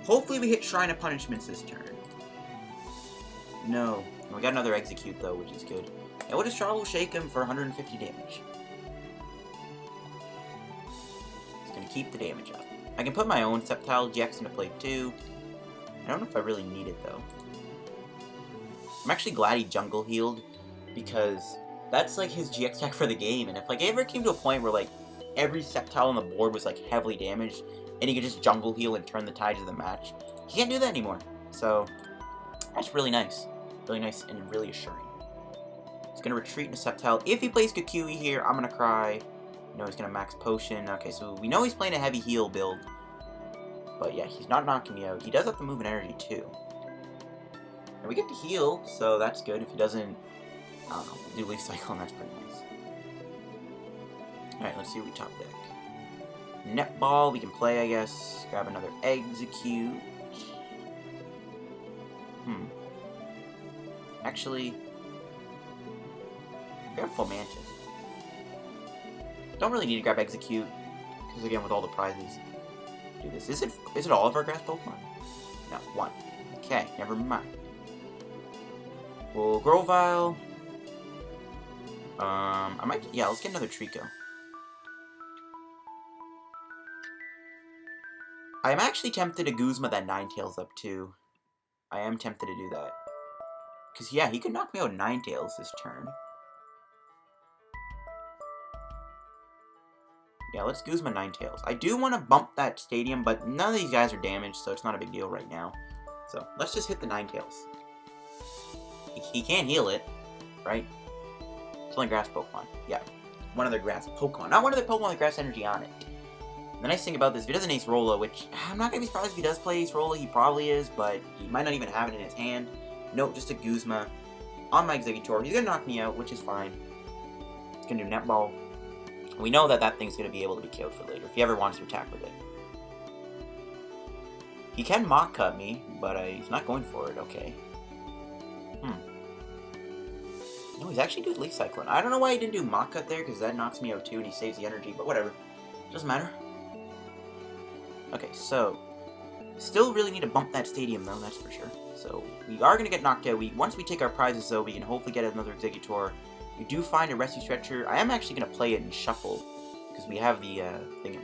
S1: Hopefully we hit Shrine of Punishments this turn. No. We got another Exeggcute though, which is good. And we'll just Tropical Shake him for 150 damage. It's gonna keep the damage up. I can put my own Sceptile-GX into play too. I don't know if I really need it though. I'm actually glad he jungle healed, because that's like his GX attack for the game, and if like it ever came to a point where like every Sceptile on the board was like heavily damaged, and he could just jungle heal and turn the tides of the match, he can't do that anymore. So that's really nice. Really nice and really assuring. He's gonna retreat into Sceptile. If he plays Kukui here, I'm gonna cry. No, he's gonna max potion. Okay, so we know he's playing a heavy heal build. But yeah, he's not knocking me out. He does have to move an energy too. And we get to heal, so that's good. If he doesn't, I don't know, do Leaf Cycle, and that's pretty nice. Alright, let's see what we top deck. Netball, we can play, I guess. Grab another Exeggcute. Actually, grab Fomantis. Don't really need to grab Exeggcute, because again, with all the prizes, do this. Is it all of our grass Pokemon? No, one. Okay, never mind. Well, Grovyle. Yeah, let's get another Treecko. I am actually tempted to Guzma that Ninetales up too. I am tempted to do that. Because, yeah, he could knock me out Ninetales this turn. Yeah, let's Guzma Ninetales. I do want to bump that stadium, but none of these guys are damaged, so it's not a big deal right now. So, let's just hit the Ninetales. He can't heal it, right? It's only grass Pokemon. Yeah, one of their grass Pokemon. Not one of their Pokemon with grass energy on it. The nice thing about this, if he doesn't Ace Rolla, which I'm not going to be surprised if he does play Ace Rolla, he probably is, but he might not even have it in his hand. Nope, just a Guzma on my Exeggutor. He's going to knock me out, which is fine. He's going to do Netball. We know that that thing's going to be able to be killed for later, if he ever wants to attack with it. He can Mach Cut me, but he's not going for it, okay. No, Oh, he's actually doing Leaf Cyclone. I don't know why he didn't do Mach Cut there, because that knocks me out too, and he saves the energy, but whatever. Doesn't matter. Okay, so... Still really need to bump that stadium, though, that's for sure. So, we are going to get knocked out. Once we take our prizes, though, we can hopefully get another Exeggutor. We do find a Rescue Stretcher. I am actually going to play it in Shuffle, because we have the thing.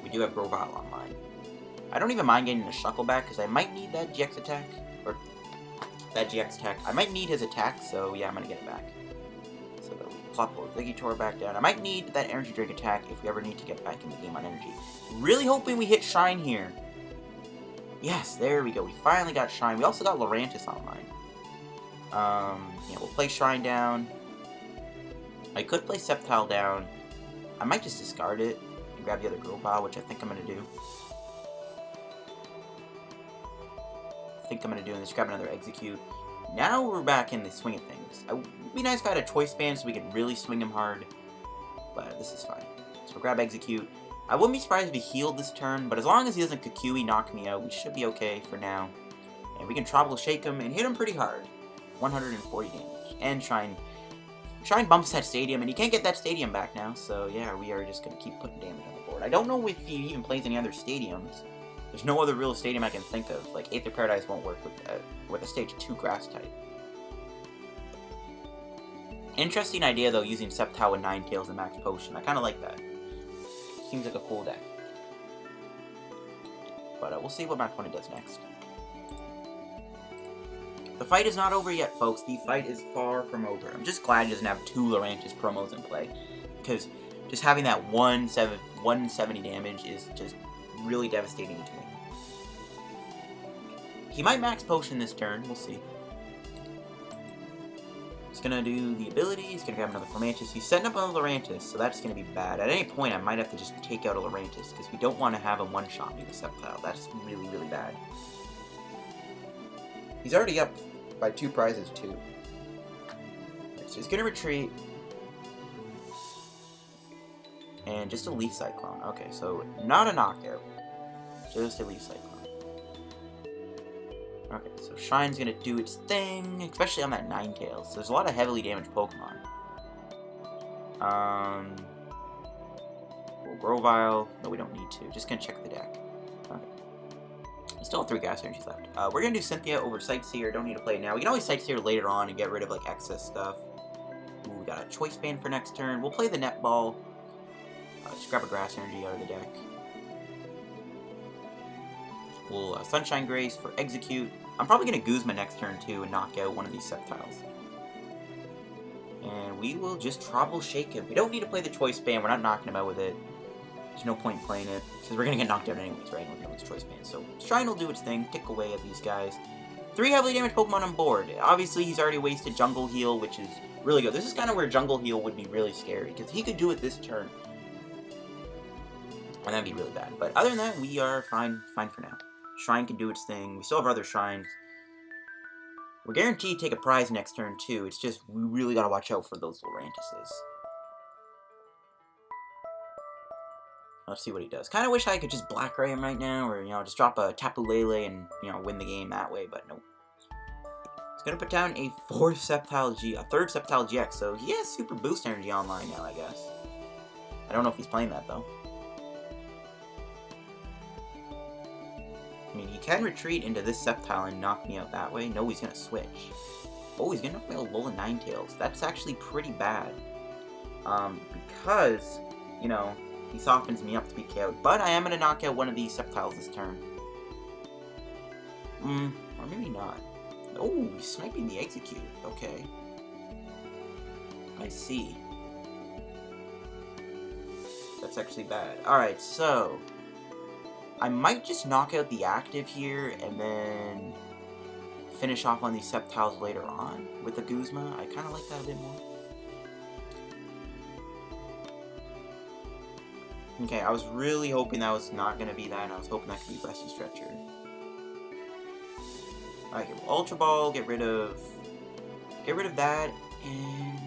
S1: We do have Grovyle online. I don't even mind getting the Shuckle back, because I might need that GX attack. Or, that GX attack. I might need his attack, so yeah, I'm going to get it back. So, we plop Exeggutor back down. I might need that Energy Drink attack if we ever need to get back in the game on energy. Really hoping we hit Shrine here. Yes, there we go. We finally got Shrine. We also got Lurantis online. Yeah, we'll play Shrine down. I could play Sceptile down. I might just discard it and grab the other Grovyle, which I think I'm going to do. And just grab another Exeggcute. Now we're back in the swing of things. It would be nice if I had a Choice Band so we could really swing him hard. But this is fine. So we'll grab Exeggcute. I wouldn't be surprised if he healed this turn, but as long as he doesn't Kukui knock me out, we should be okay for now. And we can Tropical Shake him and hit him pretty hard. 140 damage. And Shrine bumps that stadium, and he can't get that stadium back now, so yeah, we are just going to keep putting damage on the board. I don't know if he even plays any other stadiums. There's no other real stadium I can think of. Like, Aether Paradise won't work with a Stage 2 Grass type. Interesting idea, though, using Sceptile with Ninetales and Max Potion. I kind of like that. Seems like a cool deck. But we'll see what my opponent does next. The fight is not over yet, folks. The fight is far from over. I'm just glad he doesn't have 2 Lurantis promos in play. Because just having that 170 damage is just really devastating to me. He might Max Potion this turn. We'll see. He's going to do the ability. He's going to grab another Fomantis. He's setting up a Lurantis, so that's going to be bad. At any point, I might have to just take out a Lurantis, because we don't want to have him one-shot me with Sceptile. That's really, really bad. He's already up by 2 prizes, too. So he's going to retreat. And just a Leaf Cyclone. Okay, so not a knockout. Just a Leaf Cyclone. Okay, so Shrine's gonna do its thing, especially on that Ninetales. So there's a lot of heavily damaged Pokemon. Well, Grovyle. No, we don't need to. Just gonna check the deck. Okay. We still have 3 gas energies left. We're gonna do Cynthia over Sightseer. Don't need to play it now. We can always Sightseer later on and get rid of like excess stuff. Ooh, we got a Choice Band for next turn. We'll play the Netball. Just grab a Grass Energy out of the deck. We'll Sunshine Grace for Exeggcute. I'm probably going to Guzma next turn too and knock out one of these Sceptiles. And we will just Tropical Shake him. We don't need to play the Choice Band. We're not knocking him out with it. There's no point in playing it, because we're going to get knocked out anyways, right? We're going to lose Choice Band. So Shrine will do its thing, tick away at these guys. 3 heavily damaged Pokemon on board. Obviously, he's already wasted Jungle Heal, which is really good. This is kind of where Jungle Heal would be really scary, because he could do it this turn. And that'd be really bad. But other than that, we are fine for now. Shrine can do its thing. We still have other Shrines. We're guaranteed to take a prize next turn, too. It's just, we really gotta watch out for those Lurantises. Let's see what he does. Kind of wish I could just Black Ray him right now, or, you know, just drop a Tapu Lele and, you know, win the game that way, but nope. He's gonna put down a 3rd Sceptile GX, so he has Super Boost Energy online now, I guess. I don't know if he's playing that, though. I mean, he can retreat into this Sceptile and knock me out that way. No, he's going to switch. Oh, he's going to knock me out Alolan Ninetales. That's actually pretty bad. Because, you know, he softens me up to be KO'd. But I am going to knock out one of these Sceptiles this turn. Or maybe not. Oh, he's sniping the Exeggcute. Okay. I see. That's actually bad. Alright, so I might just knock out the active here and then finish off on these Sceptiles later on with the Guzma. I kind of like that a bit more. Okay, I was really hoping that was not going to be that, and I was hoping that could be Rescue Stretcher. Alright, Ultra Ball, get rid of that, and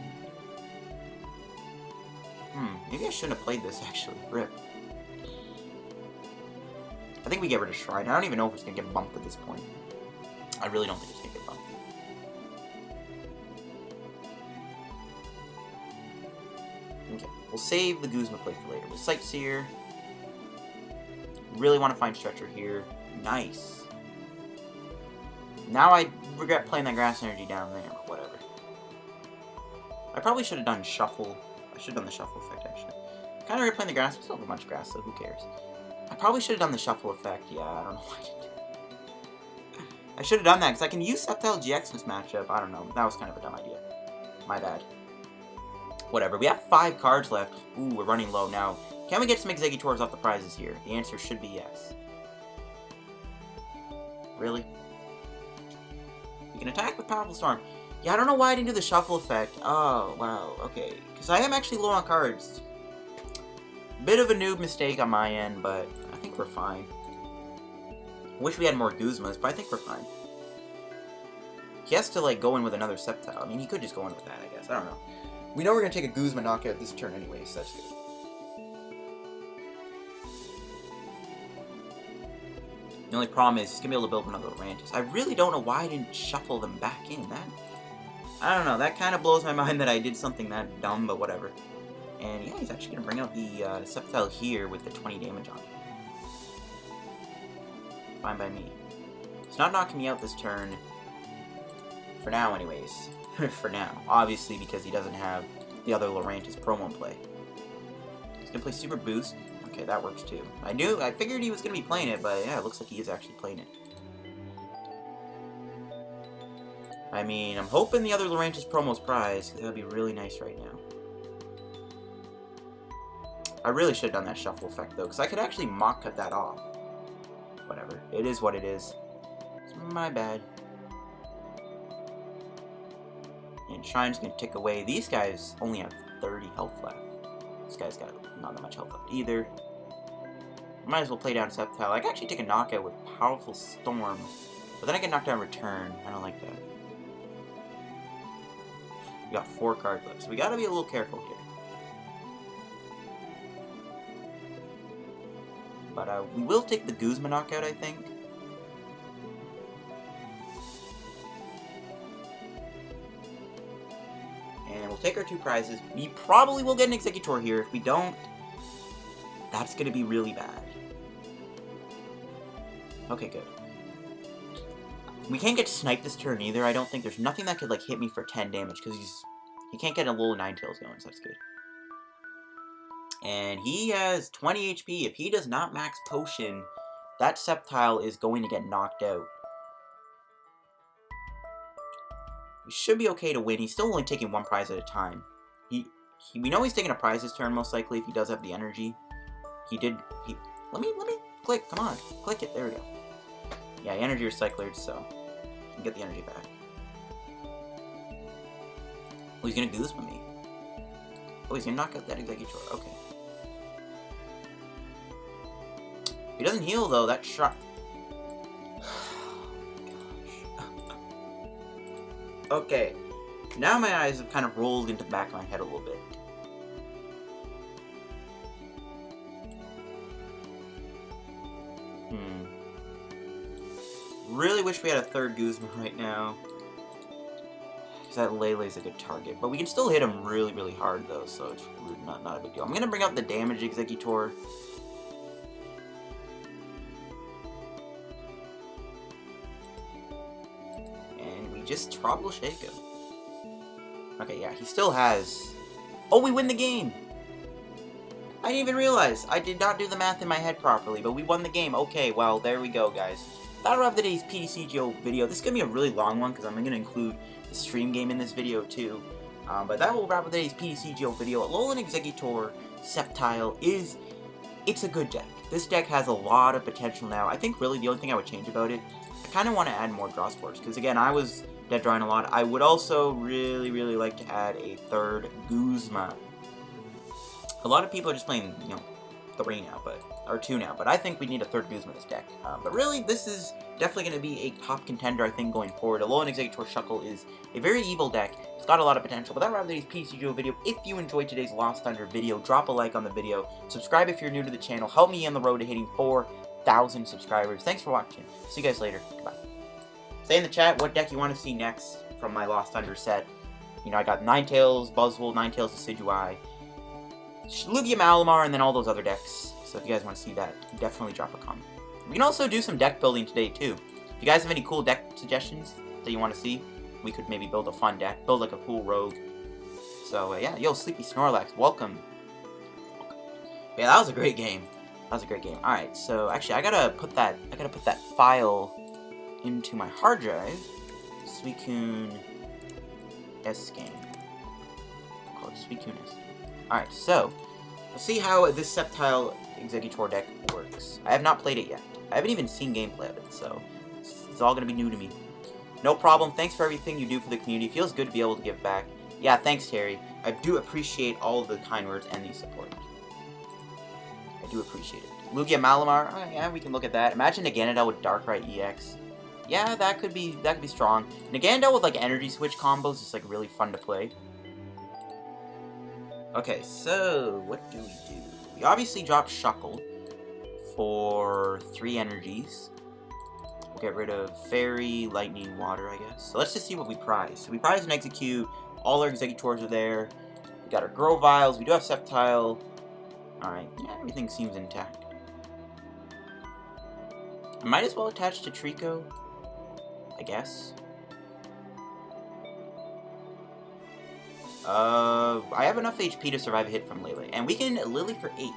S1: maybe I shouldn't have played this actually. RIP. I think we get rid of Shrine. I don't even know if it's going to get bumped at this point. I really don't think it's going to get bumped. We'll save the Guzma play for later. With Sightseer. Really want to find Stretcher here. Nice. Now I regret playing that Grass Energy down there, but whatever. I probably should have done Shuffle. I should have done the Shuffle effect, actually. Kind of regret playing the Grass, but still have a bunch of Grass, so who cares? I probably should have done the Shuffle effect. Yeah, I don't know why I didn't do it. I should have done that, because I can use Sceptile-GX in this matchup. I don't know. That was kind of a dumb idea. My bad. Whatever. We have 5 cards left. Ooh, we're running low now. Can we get some Exeggutors off the prizes here? The answer should be yes. Really? We can attack with Powerful Storm. Yeah, I don't know why I didn't do the Shuffle effect. Oh, wow. Okay. Because I am actually low on cards. Bit of a noob mistake on my end, but I think we're fine. Wish we had more Guzmas, but I think we're fine. He has to, like, go in with another Sceptile. I mean, he could just go in with that, I guess. I don't know. We know we're going to take a Guzma knockout this turn anyway, so that's good. The only problem is he's going to be able to build another Lurantis. I really don't know why I didn't shuffle them back in. I don't know. That kind of blows my mind that I did something that dumb, but whatever. And yeah, he's actually going to bring out the Sceptile here with the 20 damage on it. Fine by me. He's not knocking me out this turn. For now, anyways. For now. Obviously, because he doesn't have the other Lurantis promo in play. He's going to play Super Boost. Okay, that works too. I figured he was going to be playing it, but yeah, it looks like he is actually playing it. I mean, I'm hoping the other Lurantis promo's prize, because that would be really nice right now. I really should have done that Shuffle effect, though, because I could actually mock cut that off. Whatever. It is what it is. It's my bad. And Shrine's going to tick away. These guys only have 30 health left. This guy's got not that much health left either. Might as well play down Sceptile. I can actually take a knockout with Powerful Storm, but then I get knocked down in return. I don't like that. We got 4 cards left, so we gotta be a little careful here. But we will take the Guzma knockout, I think. And we'll take our 2 prizes. We probably will get an Exeggutor here. If we don't, that's going to be really bad. Okay, good. We can't get sniped this turn either. I don't think there's nothing that could like hit me for 10 damage because he can't get a little Ninetales going, so that's good. And he has 20 HP. If he does not max potion, that Sceptile is going to get knocked out. We should be okay to win. He's still only taking 1 prize at a time. We know he's taking a prize this turn, most likely, if he does have the energy. Let me click, come on. Click it, there we go. Yeah, energy recyclers, so you can get the energy back. Oh, he's gonna Guzma me. Oh, he's gonna knock out that Exeggutor, okay. If he doesn't heal, though, that shot... Okay, now my eyes have kind of rolled into the back of my head a little bit. Really wish we had a 3rd Guzma right now. Because that Lele's a good target. But we can still hit him really, really hard, though, so it's not a big deal. I'm going to bring out the damage Exeggutor. And we just trouble shake him. Okay, yeah, he still has... Oh, we win the game! I didn't even realize. I did not do the math in my head properly, but we won the game. Okay, well, there we go, guys. That'll wrap today's PTCGO video. This is going to be a really long one, because I'm going to include the stream game in this video, too. But that will wrap up today's PTCGO video. Alolan Exeggutor Sceptile it's a good deck. This deck has a lot of potential now. I think, really, the only thing I would change about it, I kind of want to add more draw sports, because, again, I was dead drawing a lot. I would also really, really like to add a 3rd Guzma. A lot of people are just playing, 3 now, or 2 now, but I think we need a 3rd Guzma in this deck. But really, this is definitely going to be a top contender, I think, going forward. Alolan Exeggutor Shuckle is a very evil deck. It's got a lot of potential, but that wraps today's PTCGO video. If you enjoyed today's Lost Thunder video, drop a like on the video. Subscribe if you're new to the channel. Help me on the road to hitting 4,000 subscribers. Thanks for watching. See you guys later. Goodbye. Say in the chat what deck you want to see next from my Lost Thunder set. I got Ninetales, Buzzwole, Ninetales Decidueye, Lugia Malamar, and then all those other decks. So if you guys want to see that, definitely drop a comment. We can also do some deck building today, too. If you guys have any cool deck suggestions that you want to see, we could maybe build a fun deck. Build like a cool rogue. So, yeah. Yo, Sleepy Snorlax, welcome. Yeah, that was a great game. That was a great game. Alright, so actually I gotta put that file into my hard drive. Suicune S game. Call it Suicune S. Alright, so let's see how this Sceptile Exeggutor deck works. I have not played it yet. I haven't even seen gameplay of it, so it's all gonna be new to me. No problem. Thanks for everything you do for the community. Feels good to be able to give back. Yeah, thanks, Terry. I do appreciate all of the kind words and the support. I do appreciate it. Lugia Malamar, oh, yeah, we can look at that. Imagine Naganadel with Darkrai EX. Yeah, that could be strong. Naganadel with like energy switch combos is like really fun to play. Okay, so what do we do? We obviously dropped Shuckle for 3 energies. We'll get rid of Fairy, Lightning, Water, I guess. So let's just see what we prize. So we prize an Exeggcute. All our Exeggutors are there. We got our Grovyles. We do have Sceptile. Alright, yeah, everything seems intact. I might as well attach to Treecko, I guess. I have enough HP to survive a hit from Lillie. And we can Lillie for 8.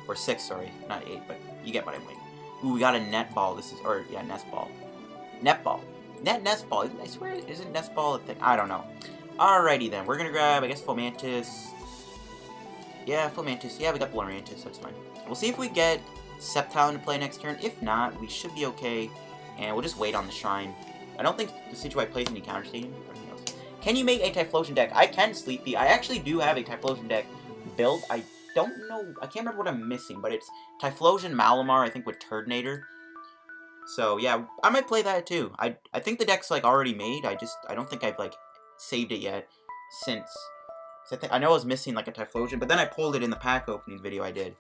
S1: Or 6, sorry. Not 8, but you get what I mean. Ooh, we got a Net Ball. This is, or, yeah, Nest Ball. Net Ball. Nest Ball. I swear, isn't Nest Ball a thing? I don't know. Alrighty then. We're gonna grab, I guess, Fomantis. Yeah, Fomantis. Yeah, we got Lurantis. That's fine. We'll see if we get Sceptile into play next turn. If not, we should be okay. And we'll just wait on the Shrine. I don't think the Decidueye plays any counter stadium. Can you make a Typhlosion deck? I can, Sleepy. I actually do have a Typhlosion deck built. I don't know. I can't remember what I'm missing, but it's Typhlosion Malamar, I think, with Turtonator. So, yeah, I might play that, too. I think the deck's, like, already made. I don't think I've, like, saved it yet since... So I know I was missing, like, a Typhlosion, but then I pulled it in the pack opening video I did.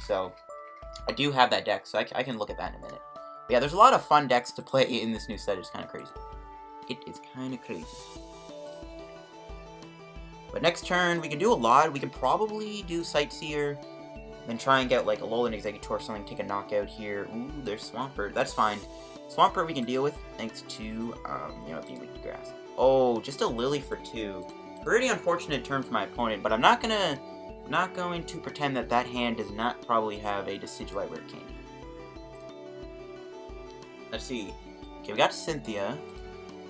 S1: So, I do have that deck, so I can look at that in a minute. But yeah, there's a lot of fun decks to play in this new set. It's kind of crazy. It is kind of crazy. But next turn, we can do a lot. We can probably do Sightseer, then try and get, like, Alolan Exeggutor or something, take a knockout here. Ooh, there's Swampert. That's fine. Swampert we can deal with, thanks to, you know, being weak to grass. Oh, just a Lillie for 2. Pretty unfortunate turn for my opponent, but I'm not going to pretend that that hand does not probably have a Decidueye Rare Candy. Let's see. Okay, we got Cynthia.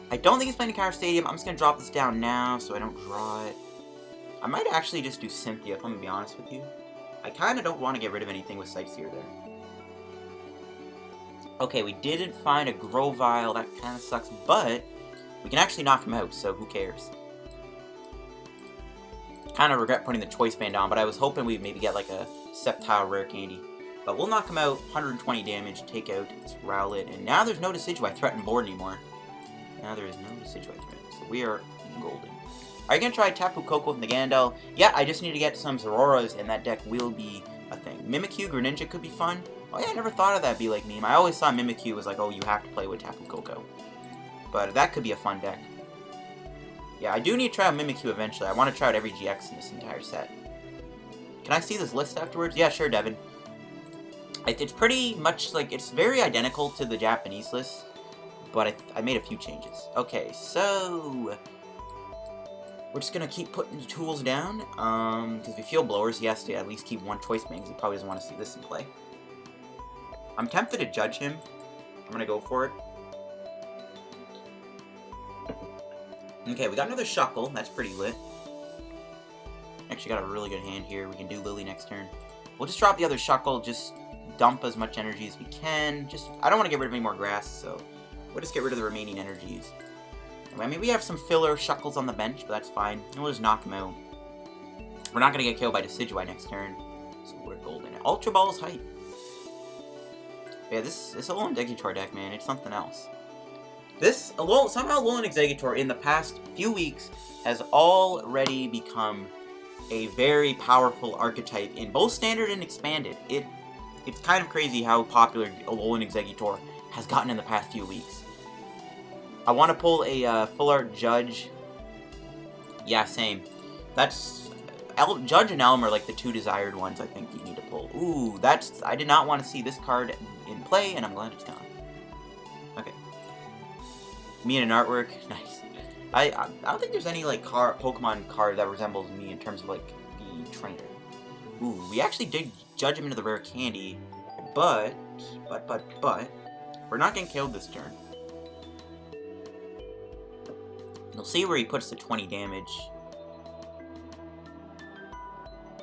S1: I don't think he's playing a Counter Stadium. I'm just going to drop this down now so I don't draw it. I might actually just do Cynthia, if I'm going to be honest with you. I kind of don't want to get rid of anything with Sightseer there. Okay, we didn't find a Grovyle. That kind of sucks, but we can actually knock him out, so who cares? Kind of regret putting the Choice Band on, but I was hoping we'd maybe get like a Sceptile Rare Candy. But we'll knock him out, 120 damage, take out this Rowlet, and now there's no Decidueye threat on board anymore. Now there is no Decidueye threat, so we are golden. Are you going to try Tapu Koko with Naganadel? Yeah, I just need to get some Zororas, and that deck will be a thing. Mimikyu, Greninja could be fun. Oh yeah, I never thought of that be like meme. I always saw Mimikyu was like, oh, you have to play with Tapu Koko. But that could be a fun deck. Yeah, I do need to try out Mimikyu eventually. I want to try out every GX in this entire set. Can I see this list afterwards? Yeah, sure, Devin. It's pretty much like, it's very identical to the Japanese list, but I made a few changes. Okay, so we're just going to keep putting the tools down, because if we Field Blowers, he has to at least keep one Choice Band, because he probably doesn't want to see this in play. I'm tempted to judge him. I'm going to go for it. Okay, we got another Shuckle. That's pretty lit. Actually got a really good hand here. We can do Lillie next turn. We'll just drop the other Shuckle, just dump as much energy as we can. I don't want to get rid of any more grass, so we'll just get rid of the remaining energies. I mean, we have some filler Shuckles on the bench, but that's fine. And we'll just knock them out. We're not going to get killed by Decidueye next turn, so we're golden. Ultra Ball is hype. Yeah, this Alolan Exeggutor deck, man, it's something else. Somehow Alolan Exeggutor in the past few weeks has already become a very powerful archetype in both Standard and Expanded. It's kind of crazy how popular Alolan Exeggutor has gotten in the past few weeks. I want to pull a Full Art Judge. Yeah, same. Judge and Elm are like the two desired ones I think you need to pull. Ooh, that's... I did not want to see this card in play, and I'm glad it's gone. Okay. Me and an artwork. Nice. I don't think there's any, like, Pokemon card that resembles me in terms of, like, the trainer. Ooh, we actually did judge him into the rare candy, but, we're not getting killed this turn. You'll see where he puts the 20 damage.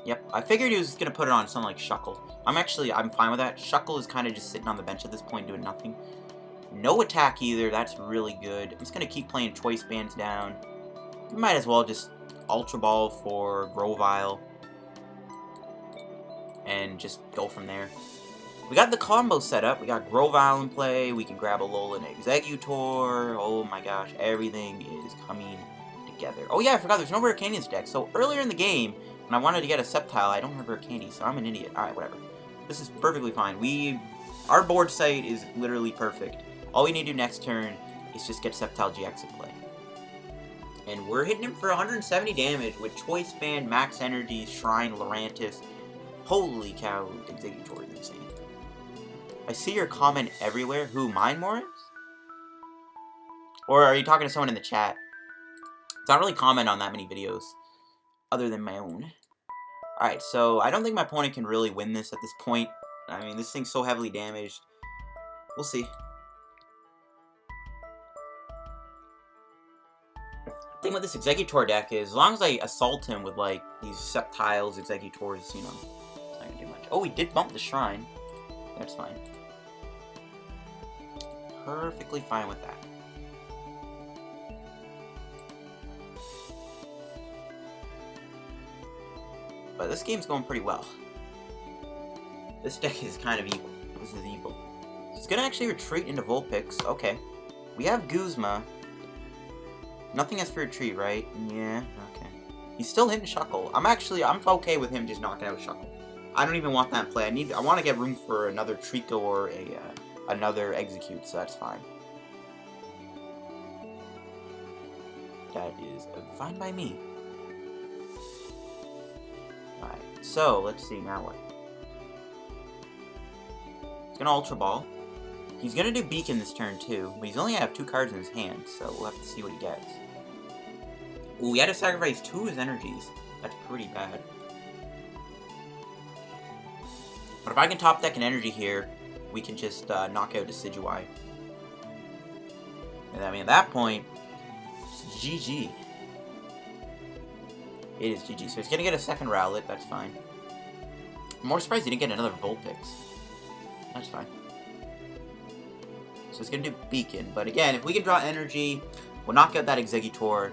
S1: Yep, I figured he was going to put it on something like Shuckle. I'm fine with that. Shuckle is kind of just sitting on the bench at this point doing nothing. No attack either, that's really good. I'm just going to keep playing Choice Bands down. We might as well just Ultra Ball for Grovyle. And just go from there. We got the combo set up. We got Grovyle in play. We can grab Alolan Exeggutor. Oh my gosh, everything is coming together. Oh yeah, I forgot there's no rare candy in this deck. So earlier in the game, when I wanted to get a Sceptile, I don't have rare candy, so I'm an idiot. Alright, whatever. This is perfectly fine. Our board site is literally perfect. All we need to do next turn is just get Sceptile-GX in play. And we're hitting him for 170 damage with Choice Band, Max Energy, Shrine, Lurantis. Holy cow, Exeggutor is insane. I see your comment everywhere. Who, mine, Morris? Or are you talking to someone in the chat? So I don't really comment on that many videos, other than my own. Alright, so I don't think my opponent can really win this at this point. I mean, this thing's so heavily damaged. We'll see. The thing with this Exeggutor deck is, as long as I assault him with, like, these Sceptiles, Exeggutors, you know, it's not gonna do much. Oh, we did bump the Shrine. That's fine. Perfectly fine with that. But this game's going pretty well. This deck is kind of evil. This is evil. It's gonna actually retreat into Vulpix. Okay. We have Guzma. Nothing has for retreat, right? Yeah, okay. He's still hitting Shuckle. I'm okay with him just knocking out Shuckle. I don't even want that in play. I want to get room for another Treecko or another Exeggcute, so that's fine. That is fine by me. Alright, so let's see now what. He's gonna Ultra Ball. He's gonna do Beacon this turn too, but he's only gonna have 2 cards in his hand, so we'll have to see what he gets. Ooh, we had to sacrifice 2 of his energies. That's pretty bad. But if I can top deck an energy here, we can just knock out Decidueye. And I mean, at that point, it's GG. It is GG. So he's gonna get a second Rowlet, that's fine. I'm more surprised he didn't get another Vulpix. That's fine. So it's gonna do Beacon. But again, if we can draw energy, we'll knock out that Exeggutor,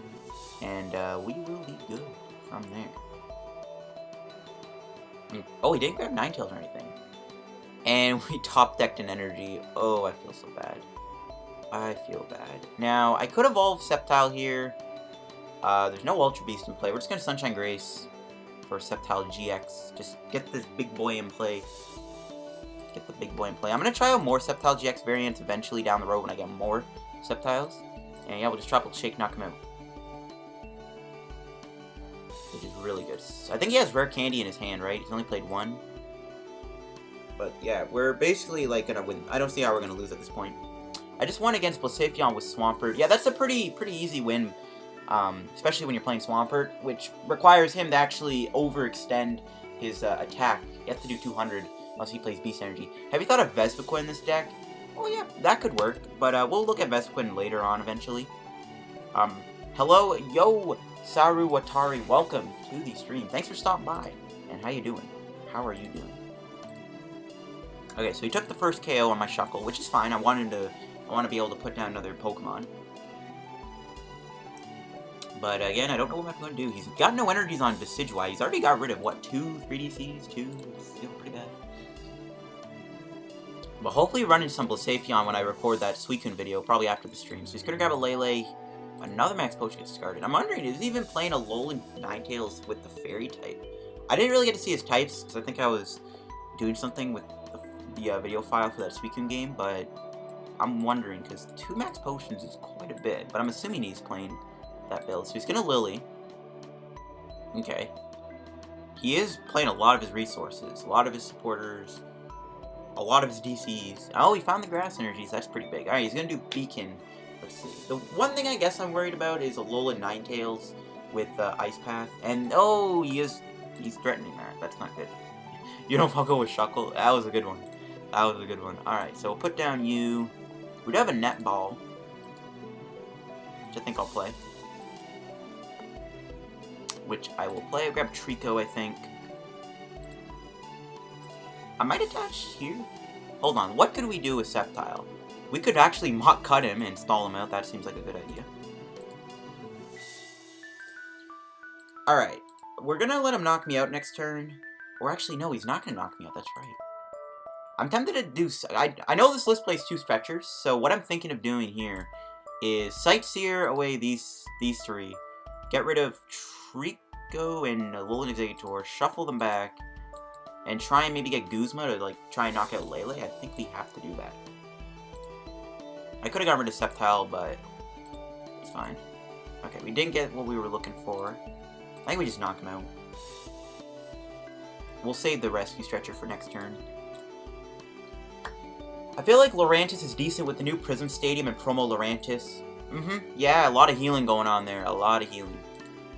S1: and we will be good from there. Oh, he didn't grab Ninetales or anything. And we top-decked an energy. Oh, I feel so bad. I feel bad. Now, I could evolve Sceptile here. There's no Ultra Beast in play. We're just going to Sunshine Grace for Sceptile-GX. Just get this big boy in play. Get the big boy in play. I'm going to try out more Sceptile-GX variants eventually down the road when I get more Sceptiles. And yeah, we'll just Tropical Shake, knock him out. Which is really good. I think he has Rare Candy in his hand, right? He's only played 1. But yeah, we're basically like gonna win. I don't see how we're gonna lose at this point. I just won against Leafeon with Swampert. Yeah, that's a pretty easy win, especially when you're playing Swampert, which requires him to actually overextend his attack. He has to do 200 unless he plays Beast Energy. Have you thought of Vespiquen in this deck? Oh yeah, that could work. But we'll look at Vespiquen later on eventually. Hello, yo, Saru Watari, welcome to the stream. Thanks for stopping by. And how you doing? How are you doing? Okay, so he took the first KO on my Shuckle, which is fine. I want to be able to put down another Pokemon. But again, I don't know what I'm going to do. He's got no energies on Decidueye. He's already got rid of, what, 2 3DCs? 2? It's still pretty bad. But hopefully run into some Leafeon when I record that Suicune video, probably after the stream. So he's going to grab a Lele. Another Max Potion gets discarded. I'm wondering, is he even playing a Alolan Ninetales with the Fairy type? I didn't really get to see his types, because I think I was doing something with the video file for that Suicune game, but I'm wondering, because 2 Max Potions is quite a bit, but I'm assuming he's playing that build, so he's gonna Lillie. Okay. he is playing a lot of his resources, a lot of his supporters, a lot of his DCs. Oh, he found the grass energies. That's pretty big. Alright, he's going to do Beacon. Let's see. The one thing I guess I'm worried about is Alolan Ninetales with Ice Path. And, oh, he's threatening that. That's not good. You know if I'll go with Shuckle. That was a good one. That was a good one. Alright, so we'll put down you. We do have a Netball, which I think I'll play. Which I will play. I'll grab Treecko, I think. I might attach here. Hold on, what could we do with Sceptile? We could actually mock cut him and stall him out. That seems like a good idea. Alright, we're gonna let him knock me out next turn. Or actually, no, he's not gonna knock me out, that's right. I'm tempted to do... I know this list plays 2 stretchers, so what I'm thinking of doing here is Sightseer away these 3. Get rid of Treecko and Alolan Exeggutor, shuffle them back, and try and maybe get Guzma to, like, try and knock out Lillie. I think we have to do that. I could have gotten rid of Sceptile, but it's fine. Okay, we didn't get what we were looking for. I think we just knocked him out. We'll save the rescue stretcher for next turn. I feel like Lurantis is decent with the new Prism Stadium and promo Lurantis. Yeah, a lot of healing going on there. A lot of healing.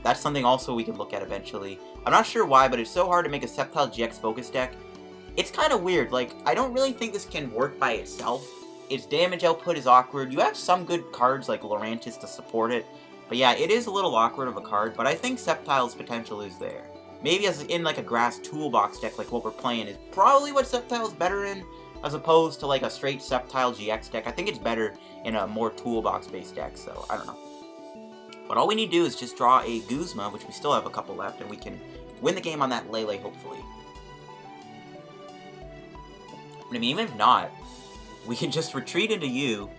S1: That's something also we can look at eventually. I'm not sure why, but it's so hard to make a Sceptile-GX focus deck. It's kind of weird. Like, I don't really think this can work by itself. Its damage output is awkward. You have some good cards like Lurantis to support it. But yeah, it is a little awkward of a card, but I think Sceptile's potential is there. Maybe as in like a grass toolbox deck like what we're playing is probably what Sceptile's better in, as opposed to like a straight Sceptile-GX deck. I think it's better in a more toolbox-based deck, so I don't know. But all we need to do is just draw a Guzma, which we still have a couple left, and we can win the game on that Lillie, hopefully. I mean, even if not, we can just retreat into you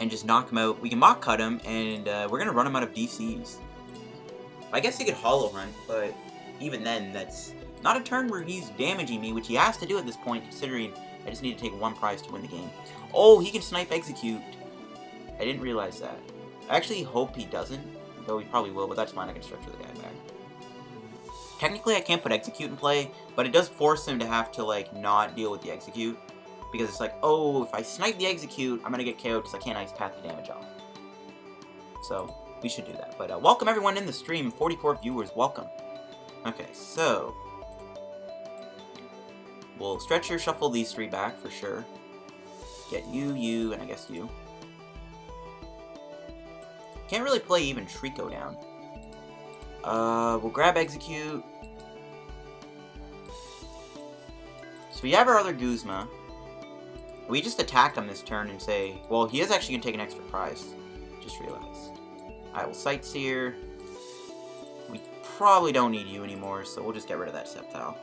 S1: and just knock him out. We can mock cut him, and we're going to run him out of DCs. I guess he could Hollow Hunt, but even then, that's not a turn where he's damaging me, which he has to do at this point, considering I just need to take 1 prize to win the game. Oh, he can snipe Exeggcute. I didn't realize that. I actually hope he doesn't, though he probably will, but that's fine. I can stretch the guy back. Technically, I can't put Exeggcute in play, but it does force him to have to, like, not deal with the Exeggcute. Because it's like, oh, if I snipe the Exeggcute, I'm going to get KO'd because I can't Ice Path the damage off. So, we should do that. But welcome everyone in the stream. 44 viewers, welcome. Okay, so we'll stretcher shuffle these 3 back for sure. Get you, and I guess you. Can't really play even Treecko down. We'll grab Exeggcute. So we have our other Guzma. We just attack him this turn and say, well, he is actually going to take an extra prize. Just realized. I will Sightseer. We probably don't need you anymore, so we'll just get rid of that Sceptile.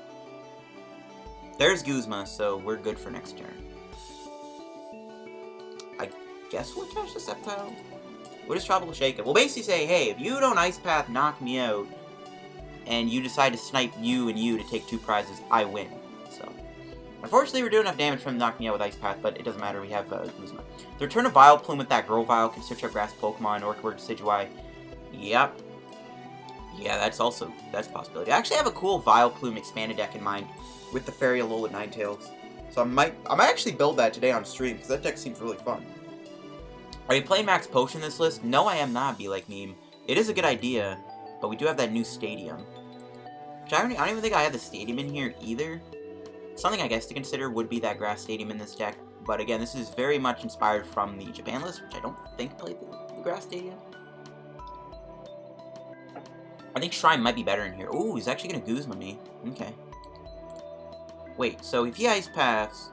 S1: There's Guzma, so we're good for next turn. I guess we'll catch the Sceptile. We'll just Tropical Shake it. We'll basically say, hey, if you don't Ice Path knock me out, and you decide to snipe you and you to take 2 prizes, I win. So, unfortunately, we're doing enough damage for him to knock me out with Ice Path, but it doesn't matter. We have Guzma. The return of Vileplume with that Grovyle can search our grass Pokemon, Orchid, Decidueye. Yep. Yeah, that's a possibility. I actually have a cool Vileplume expanded deck in mind with the Fairy Alolan Ninetales. So I might actually build that today on stream, because that deck seems really fun. Are you playing Max Potion this list? No, I am not, Be Like Meme. It is a good idea, but we do have that new stadium. Which I don't even think I have the stadium in here either. Something I guess to consider would be that grass stadium in this deck. But again, this is very much inspired from the Japan list, which I don't think played the grass stadium. I think Shrine might be better in here. Ooh, he's actually going to Guzma me. Okay. Wait, so if he Ice Paths,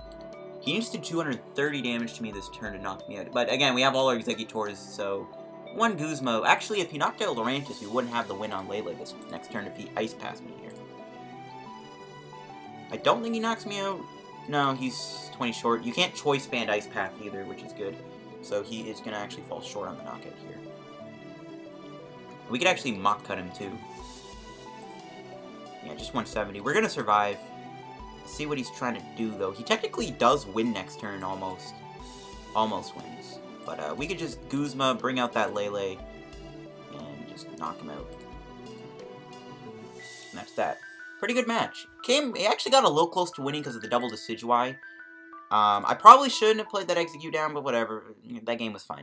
S1: he needs to do 230 damage to me this turn to knock me out. But again, we have all our Exeggutors, so 1 Guzma. Actually, if he knocked out Lurantis, we wouldn't have the win on Lillie this next turn if he Ice Paths me here. I don't think he knocks me out. No, he's 20 short. You can't Choice Band Ice Path either, which is good. So he is going to actually fall short on the knockout here. We could actually mock cut him too. Yeah, just 170. We're going to survive. See what he's trying to do, though. He technically does win next turn, almost. Almost wins. But we could just Guzma, bring out that Lillie, and just knock him out. And that's that. pretty good match. He actually got a little close to winning because of the double Decidueye. I probably shouldn't have played that Exeggcute down, but whatever. That game was fine.